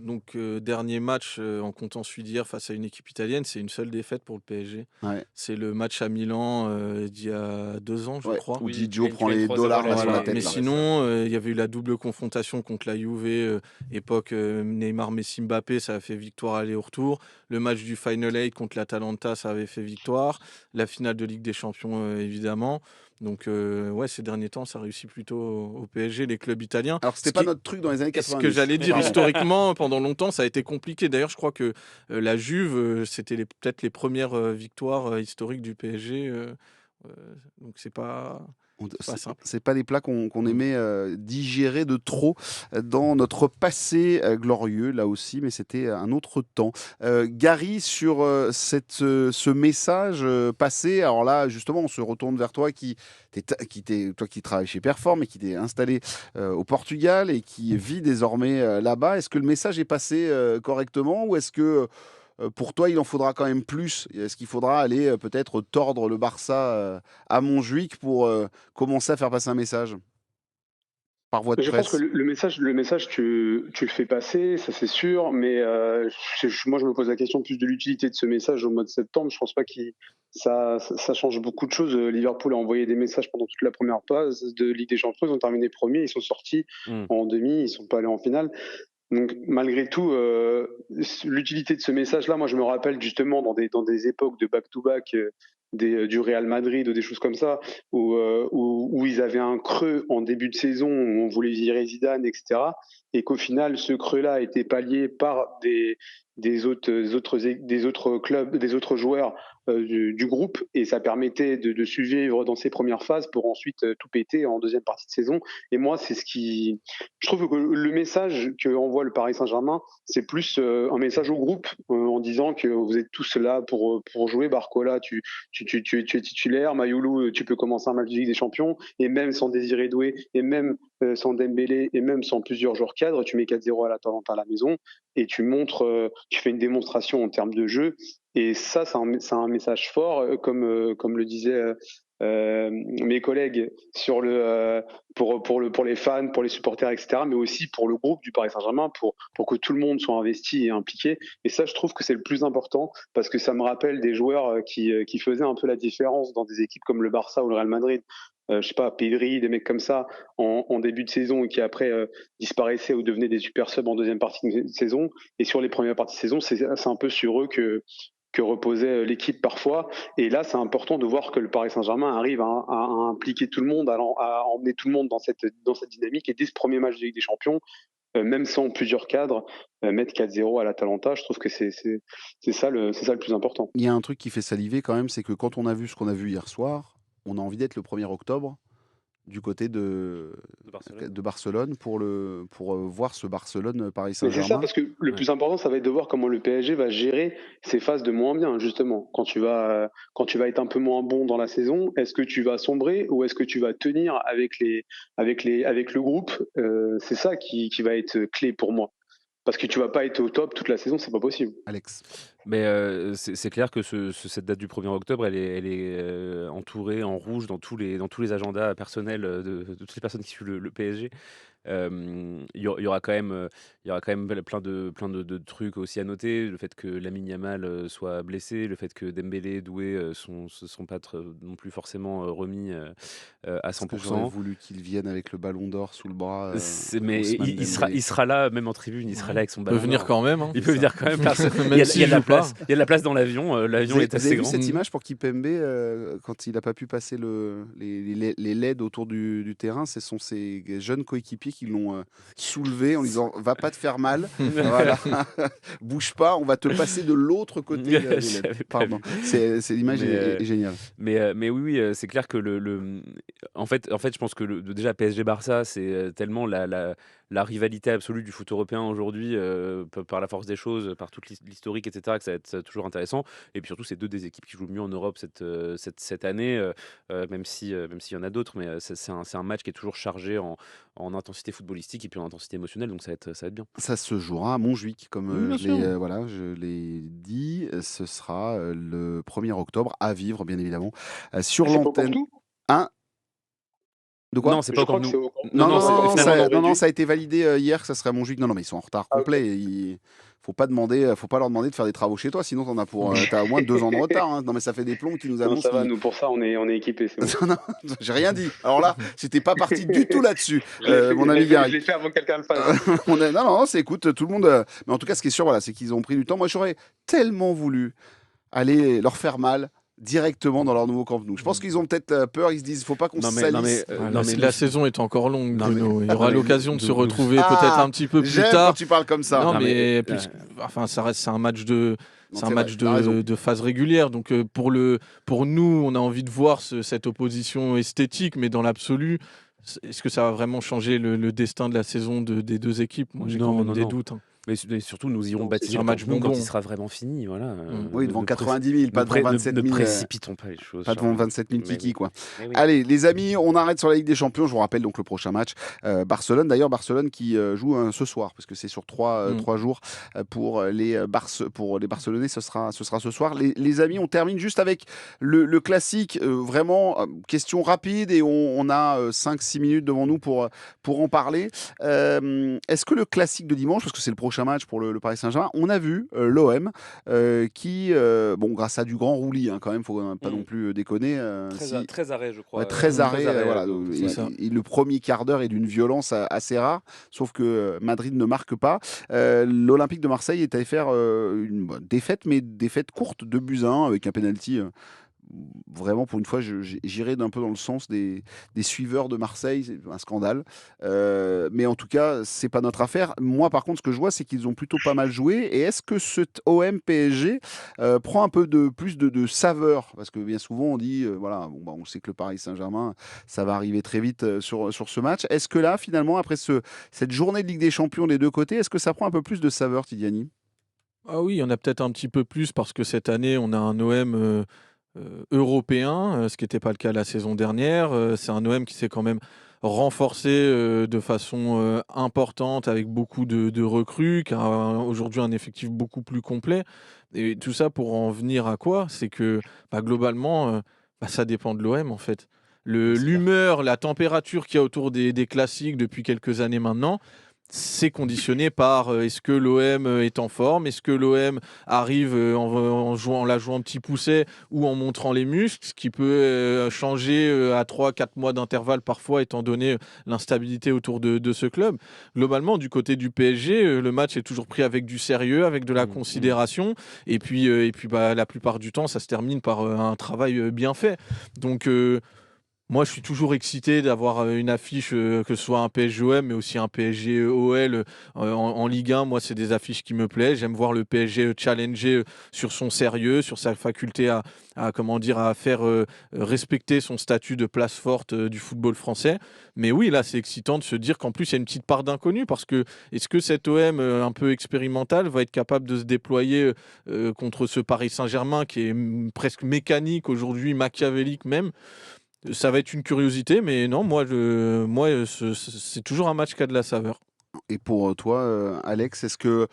derniers matchs, en comptant celui d'hier face à une équipe italienne, c'est une seule défaite pour le PSG. Ouais. C'est le match à Milan d'il y a 2 ans, je crois. Où Oui, Didio il y a une prend les dollars là, sur la Voilà. tête. Mais là. sinon, il y avait eu la double confrontation contre la Juve, époque Neymar, Messi, Mbappé, ça a fait victoire aller au retour. Le match du Final Eight contre l'Atalanta, ça avait fait victoire. La finale de Ligue des Champions, évidemment. Donc, ces derniers temps, ça réussit plutôt au PSG, les clubs italiens. Alors, c'était pas notre truc dans les années 90. Ce que j'allais dire, historiquement, pendant longtemps, ça a été compliqué. D'ailleurs, je crois que la Juve, c'était peut-être les premières victoires historiques du PSG. Donc, c'est pas simple. C'est pas des plats qu'on aimait digérer de trop dans notre passé glorieux, là aussi, mais c'était un autre temps. Gary, sur ce message passé, alors là, justement, on se retourne vers toi, toi qui travailles chez Perform et qui t'es installé au Portugal et qui vit désormais là-bas. Est-ce que le message est passé correctement ou est-ce que pour toi, il en faudra quand même plus? Est-ce qu'il faudra aller peut-être tordre le Barça à Montjuïc pour commencer à faire passer un message par voie de Je pense que presse? le message tu le fais passer, ça c'est sûr, mais moi je me pose la question plus de l'utilité de ce message au mois de septembre. Je pense pas que ça change beaucoup de choses. Liverpool a envoyé des messages pendant toute la première phase de Ligue des Champions, ils ont terminé premiers, ils sont sortis en demi, ils sont pas allés en finale. Donc malgré tout, l'utilité de ce message-là, moi je me rappelle justement dans des époques de back-to-back du Real Madrid ou des choses comme ça, où ils avaient un creux en début de saison, où on voulait virer Zidane, etc. Et qu'au final, ce creux-là a été pallié par des autres clubs, des autres joueurs du groupe, et ça permettait de suivre dans ces premières phases pour ensuite tout péter en deuxième partie de saison. Et moi, je trouve que le message que envoie le Paris Saint-Germain, c'est plus un message au groupe en disant que vous êtes tous là pour jouer. Barcola, tu es titulaire. Mayoulou, tu peux commencer un match de Ligue des Champions. Et même sans Désiré Doué, et même sans Dembélé, et même sans plusieurs joueurs cadres, tu mets 4-0 à l'Atalanta à la maison et tu fais une démonstration en termes de jeu. Et ça, c'est un message fort, comme le disaient mes collègues pour les fans, pour les supporters, etc., mais aussi pour le groupe du Paris Saint-Germain, pour que tout le monde soit investi et impliqué. Et ça, je trouve que c'est le plus important, parce que ça me rappelle des joueurs qui faisaient un peu la différence dans des équipes comme le Barça ou le Real Madrid. Je sais pas, Pedri, des mecs comme ça, en début de saison, et qui après disparaissaient ou devenaient des super subs en deuxième partie de saison. Et sur les premières parties de saison, c'est un peu sur eux que reposait l'équipe parfois. Et là, c'est important de voir que le Paris Saint-Germain arrive à impliquer tout le monde, à emmener tout le monde dans cette dynamique. Et dès ce premier match de Ligue des Champions, même sans plusieurs cadres, mettre 4-0 à l'Atalanta, je trouve que c'est ça le plus important. Il y a un truc qui fait saliver quand même, c'est que quand on a vu ce qu'on a vu hier soir, on a envie d'être le 1er octobre du côté de Barcelone pour voir ce Barcelone-Paris Mais c'est ça, Saint-Germain. parce que le plus important, ça va être de voir comment le PSG va gérer ces phases de moins bien, justement. Quand tu vas être un peu moins bon dans la saison, est-ce que tu vas sombrer ou est-ce que tu vas tenir avec le groupe? C'est ça qui va être clé pour moi. Parce que tu vas pas être au top toute la saison, c'est pas possible. Alex. Mais c'est clair que cette date du 1er octobre, elle est entourée en rouge dans tous les agendas personnels de toutes les personnes qui suivent le PSG. Il y aura quand même plein de trucs aussi à noter. Le fait que Lamine Yamal soit blessé, le fait que Dembélé et Doué se sont pas non plus forcément remis à Parce que j'aurais 100%. voulu qu'il vienne avec le ballon d'or sous le bras. Mais il sera là, même en tribune, il sera là avec son Il peut ballon venir d'or. quand même. Hein. Il peut venir quand même. Même Il y a s'il de la joue pas. place. Il y a de la place dans l'avion. L'avion est Vous assez avez vu grand. cette image pour Kipembe quand il n'a pas pu passer les LED autour du terrain? Ce sont ses jeunes coéquipiers qui l'ont soulevé en lui disant va pas te faire mal, voilà. Bouge pas, on va te passer de l'autre côté des LED. Pardon, c'est l'image est géniale. Mais oui, c'est clair que en fait, je pense que déjà PSG-Barça, c'est tellement la rivalité absolue du foot européen aujourd'hui, par la force des choses, par toute l'historique, etc., que ça va être toujours intéressant. Et puis surtout, c'est deux des équipes qui jouent le mieux en Europe cette année, même s'il y en a d'autres. Mais c'est un match qui est toujours chargé en intensité footballistique et puis en intensité émotionnelle, donc ça va être bien. Ça se jouera à Montjuic, comme Oui, je l'ai dit. Ce sera le 1er octobre, à vivre, bien évidemment, sur l'antenne. De quoi? Non, c'est pas comme nous. Non, ça a été validé hier que ça serait à Montjuic. Non, mais ils sont en retard complet. Okay. Faut pas leur demander de faire des travaux chez toi, sinon t'as au moins 2 ans de retard. Hein. Non, mais ça fait des plombs qui nous annoncent. Non, ça va, nous pour ça on est équipés. Bon. Non, j'ai rien dit. Alors là, c'était pas parti du tout là-dessus, mon ami Gary. Je l'ai fait avant que quelqu'un le fasse. Non, c'est écoute, tout le monde. Mais en tout cas, ce qui est sûr, voilà, c'est qu'ils ont pris du temps. Moi, j'aurais tellement voulu aller leur faire mal directement dans leur nouveau Camp Nou. Je pense qu'ils ont peut-être peur, ils se disent faut pas qu'on se salisse. Mais la saison est encore longue, Bruno. Il y aura l'occasion de se retrouver peut-être un petit peu plus tard. Quand tu parles comme ça. Ça reste un match de phase régulière. Donc pour nous, on a envie de voir cette opposition esthétique, mais dans l'absolu, est-ce que ça va vraiment changer le destin de la saison des deux équipes? Moi, j'ai quand même des doutes. Hein. Mais surtout, nous irons baptiser un match quand il sera vraiment fini. Voilà. Oui, devant 90 000, pas devant 27 000. Ne précipitons pas les choses. Pas devant 27 000 kiki, quoi. Oui. Allez, les amis, on arrête sur la Ligue des Champions. Je vous rappelle donc le prochain match. Barcelone, d'ailleurs, Barcelone qui joue ce soir, parce que c'est sur 3 jours pour les Barcelonais. Ce sera ce soir. Les amis, on termine juste avec le classique. Vraiment, question rapide et on a 5-6 minutes devant nous pour en parler. Est-ce que le classique de dimanche, parce que c'est le prochain match pour le Paris Saint-Germain, on a vu l'OM qui, grâce à du grand roulis, hein, quand même, faut pas non plus déconner. 13 arrêts, je crois. 13 arrêts, voilà. Le premier quart d'heure est d'une violence assez rare, sauf que Madrid ne marque pas. L'Olympique de Marseille est allé faire une défaite, mais défaite courte, 2-1 avec un penalty. Vraiment, pour une fois, j'irai d'un peu dans le sens des suiveurs de Marseille. C'est un scandale. Mais en tout cas, c'est pas notre affaire. Moi, par contre, ce que je vois, c'est qu'ils ont plutôt pas mal joué. Et est-ce que ce OM-PSG prend un peu plus de saveur? Parce que bien souvent, on dit, on sait que le Paris Saint-Germain, ça va arriver très vite sur ce match. Est-ce que là, finalement, après cette journée de Ligue des Champions des deux côtés, est-ce que ça prend un peu plus de saveur, Tidiani? Ah oui, il y en a peut-être un petit peu plus parce que cette année, on a un OM... européen, ce qui n'était pas le cas la saison dernière. C'est un OM qui s'est quand même renforcé de façon importante avec beaucoup de recrues, qui a aujourd'hui un effectif beaucoup plus complet. Et tout ça pour en venir à quoi? C'est que globalement, ça dépend de l'OM en fait. L'humeur, la température qu'il y a autour des classiques depuis quelques années maintenant, c'est conditionné par est-ce que l'OM est en forme, est-ce que l'OM arrive en la jouant petit pousset ou en montrant les muscles, ce qui peut changer à 3-4 mois d'intervalle parfois, étant donné l'instabilité autour de ce club. Globalement, du côté du PSG, le match est toujours pris avec du sérieux, avec de la considération, et puis la plupart du temps, ça se termine par un travail bien fait. Donc moi, je suis toujours excité d'avoir une affiche, que ce soit un PSG-OM, mais aussi un PSG-OL en Ligue 1. Moi, c'est des affiches qui me plaisent. J'aime voir le PSG challenger sur son sérieux, sur sa faculté à faire respecter son statut de place forte du football français. Mais oui, là, c'est excitant de se dire qu'en plus, il y a une petite part d'inconnu parce que est-ce que cet OM un peu expérimental va être capable de se déployer contre ce Paris Saint-Germain qui est presque mécanique aujourd'hui, machiavélique même? Ça va être une curiosité, mais non, moi, c'est toujours un match qui a de la saveur. Et pour toi, Alex, est-ce que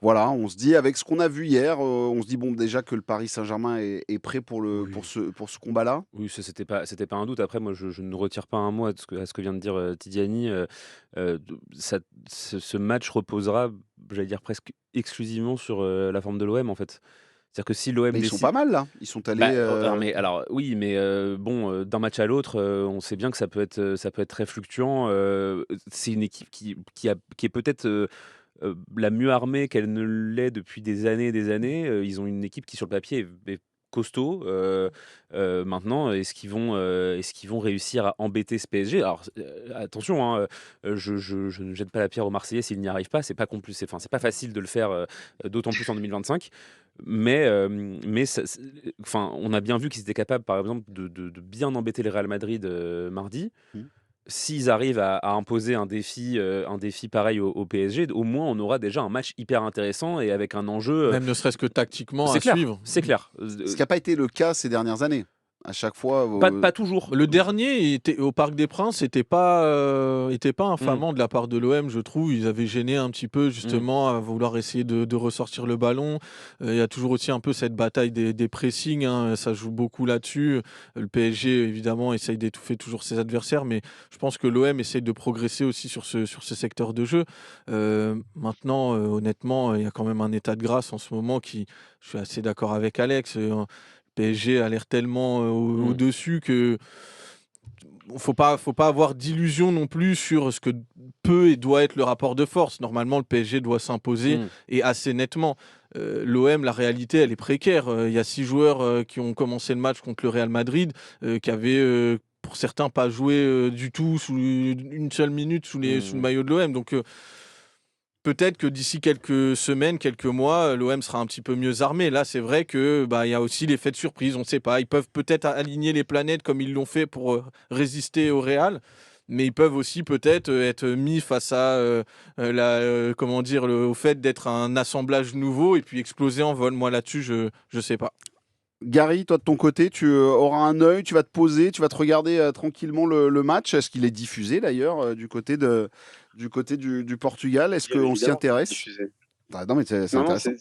Voilà, on se dit avec ce qu'on a vu hier, on se dit bon déjà que le Paris Saint-Germain est prêt pour ce combat-là. Oui, ça c'était pas un doute. Après, moi, je ne retire pas un mot à ce que vient de dire Tidiane. Ce match reposera, j'allais dire presque exclusivement sur la forme de l'OM en fait. C'est-à-dire que si l'OM Mais ils sont pas mal là. Ils sont allés. D'un match à l'autre, on sait bien que ça peut être très fluctuant. C'est une équipe qui est peut-être la mieux armée qu'elle ne l'est depuis des années et des années. Ils ont une équipe qui sur le papier est costaud. Maintenant, est-ce qu'ils vont réussir à embêter ce PSG? Alors attention, hein, je ne jette pas la pierre aux Marseillais s'ils n'y arrivent pas. C'est pas c'est pas facile de le faire, d'autant plus en 2025. Mais on a bien vu qu'ils étaient capables, par exemple, de bien embêter le Real Madrid mardi. S'ils arrivent à imposer un défi pareil au PSG, au moins on aura déjà un match hyper intéressant et avec un enjeu. Même ne serait-ce que tactiquement à suivre. C'est clair. Ce qui n'a pas été le cas ces dernières années. À chaque fois. Pas toujours. Le dernier au Parc des Princes, était pas infamant de la part de l'OM, je trouve. Ils avaient gêné un petit peu justement à vouloir essayer de ressortir le ballon. Il y a toujours aussi un peu cette bataille des pressings, hein. Ça joue beaucoup là-dessus. Le PSG évidemment essaye d'étouffer toujours ses adversaires, mais je pense que l'OM essaye de progresser aussi sur ce secteur de jeu. Maintenant, honnêtement, il y a quand même un état de grâce en ce moment je suis assez d'accord avec Alex. PSG a l'air tellement au-dessus que faut pas avoir d'illusions non plus sur ce que peut et doit être le rapport de force. Normalement, le PSG doit s'imposer et assez nettement. L'OM, la réalité, elle est précaire. Il y a 6 joueurs qui ont commencé le match contre le Real Madrid, qui avaient, pour certains, pas joué du tout sous une seule minute sous le maillot de l'OM. Donc, peut-être que d'ici quelques semaines, quelques mois, l'OM sera un petit peu mieux armé. Là, c'est vrai que y a aussi l'effet de surprise. On ne sait pas. Ils peuvent peut-être aligner les planètes comme ils l'ont fait pour résister au Real, mais ils peuvent aussi peut-être être mis face à au fait d'être un assemblage nouveau et puis exploser en vol. Moi, là-dessus, je ne sais pas. Gary, toi de ton côté, tu auras un œil, tu vas te poser, tu vas te regarder tranquillement le match. Est-ce qu'il est diffusé d'ailleurs du côté du Portugal? Est-ce qu'on s'y intéresse? Non, mais c'est intéressant.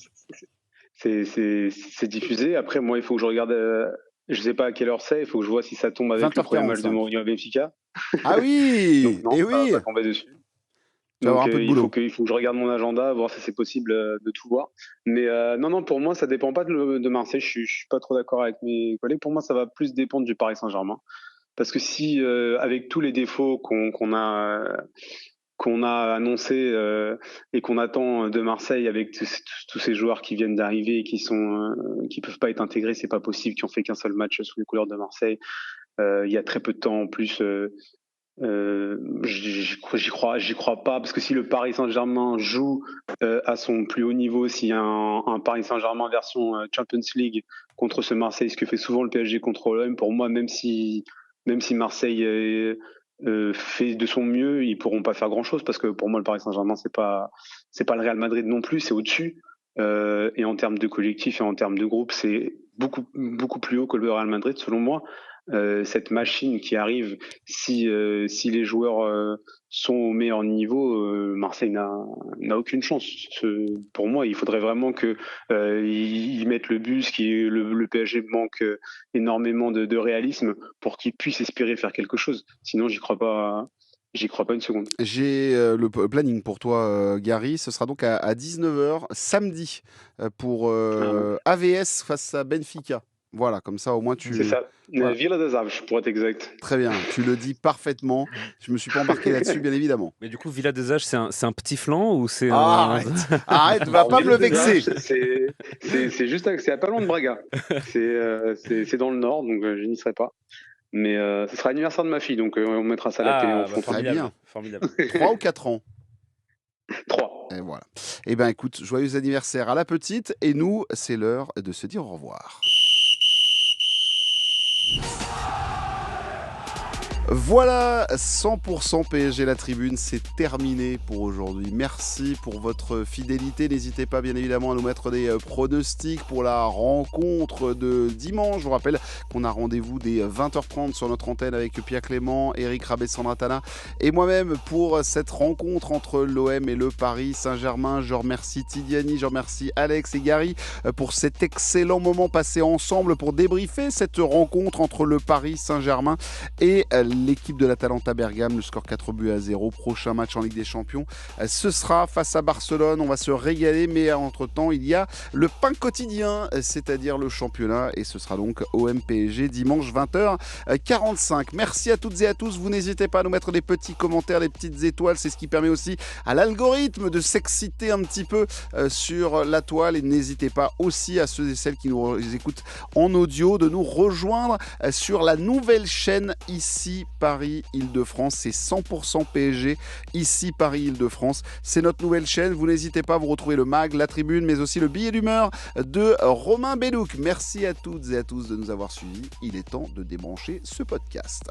C'est diffusé. Après, moi, il faut que je regarde. Je ne sais pas à quelle heure c'est. Il faut que je vois si ça tombe avec le premier match de Mourinho à Benfica. Ah oui. Donc, non, et oui. Ça va tomber dessus. Donc, il faut que je regarde mon agenda, voir si c'est possible de tout voir. Mais non, pour moi, ça dépend pas de Marseille. Je suis pas trop d'accord avec mes collègues. Pour moi, ça va plus dépendre du Paris Saint-Germain. Parce que si, avec tous les défauts qu'on a annoncés et qu'on attend de Marseille, avec tous ces joueurs qui viennent d'arriver et qui peuvent pas être intégrés, c'est pas possible, qui ont fait qu'un seul match sous les couleurs de Marseille. Il y a très peu de temps en plus. J'y crois pas, parce que si le Paris Saint-Germain joue à son plus haut niveau, s'il y a un Paris Saint-Germain version Champions League contre ce Marseille, ce que fait souvent le PSG contre l'OM, pour moi, même si Marseille fait de son mieux, ils pourront pas faire grand-chose, parce que pour moi, le Paris Saint-Germain, c'est pas le Real Madrid non plus, c'est au-dessus. Et en termes de collectif et en termes de groupe, c'est beaucoup, beaucoup plus haut que le Real Madrid, selon moi. Cette machine qui arrive, si les joueurs sont au meilleur niveau, Marseille n'a aucune chance. Pour moi, il faudrait vraiment qu'ils mettent le bus, le PSG manque énormément de réalisme pour qu'ils puissent espérer faire quelque chose. Sinon, j'y crois pas une seconde. J'ai le planning pour toi, Gary. Ce sera donc à 19h samedi pour AVS face à Benfica. Voilà, comme ça au moins tu... C'est ça, voilà. Vila das Aves pour être exact. Très bien, tu le dis parfaitement. Je me suis pas embarqué là-dessus, bien évidemment. Mais du coup, Vila das Aves, c'est un petit flanc ou c'est Arrête, va pas me le vexer. C'est juste, c'est à pas loin de Braga. C'est dans le nord, donc je n'y serai pas. Mais ce sera l'anniversaire de ma fille, donc on mettra ça à la télé en fond. Très bien. Formidable. 3 ou 4 ans? 3. Et voilà. Eh bien, écoute, joyeux anniversaire à la petite. Et nous, c'est l'heure de se dire au revoir. Voilà, 100% PSG la tribune, c'est terminé pour aujourd'hui. Merci pour votre fidélité. N'hésitez pas bien évidemment à nous mettre des pronostics pour la rencontre de dimanche. Je vous rappelle qu'on a rendez-vous dès 20h30 sur notre antenne avec Pierre Clément, Eric Rabé, Sandra Tana et moi-même pour cette rencontre entre l'OM et le Paris Saint-Germain. Je remercie Tidiani, je remercie Alex et Gary pour cet excellent moment passé ensemble pour débriefer cette rencontre entre le Paris Saint-Germain et l'équipe de l'Atalanta Bergame. Le score 4-0. Prochain match en Ligue des Champions, ce sera face à Barcelone. On va se régaler, mais entre-temps, il y a le pain quotidien, c'est-à-dire le championnat, et ce sera donc OM-PSG dimanche 20h45. Merci à toutes et à tous. Vous n'hésitez pas à nous mettre des petits commentaires, des petites étoiles. C'est ce qui permet aussi à l'algorithme de s'exciter un petit peu sur la toile. Et n'hésitez pas aussi à ceux et celles qui nous écoutent en audio de nous rejoindre sur la nouvelle chaîne ici Paris-Île-de-France. C'est 100% PSG ici Paris-Île-de-France. C'est notre nouvelle chaîne. Vous n'hésitez pas à vous retrouver le mag, la tribune, mais aussi le billet d'humeur de Romain Bellouk. Merci à toutes et à tous de nous avoir suivis. Il est temps de débrancher ce podcast.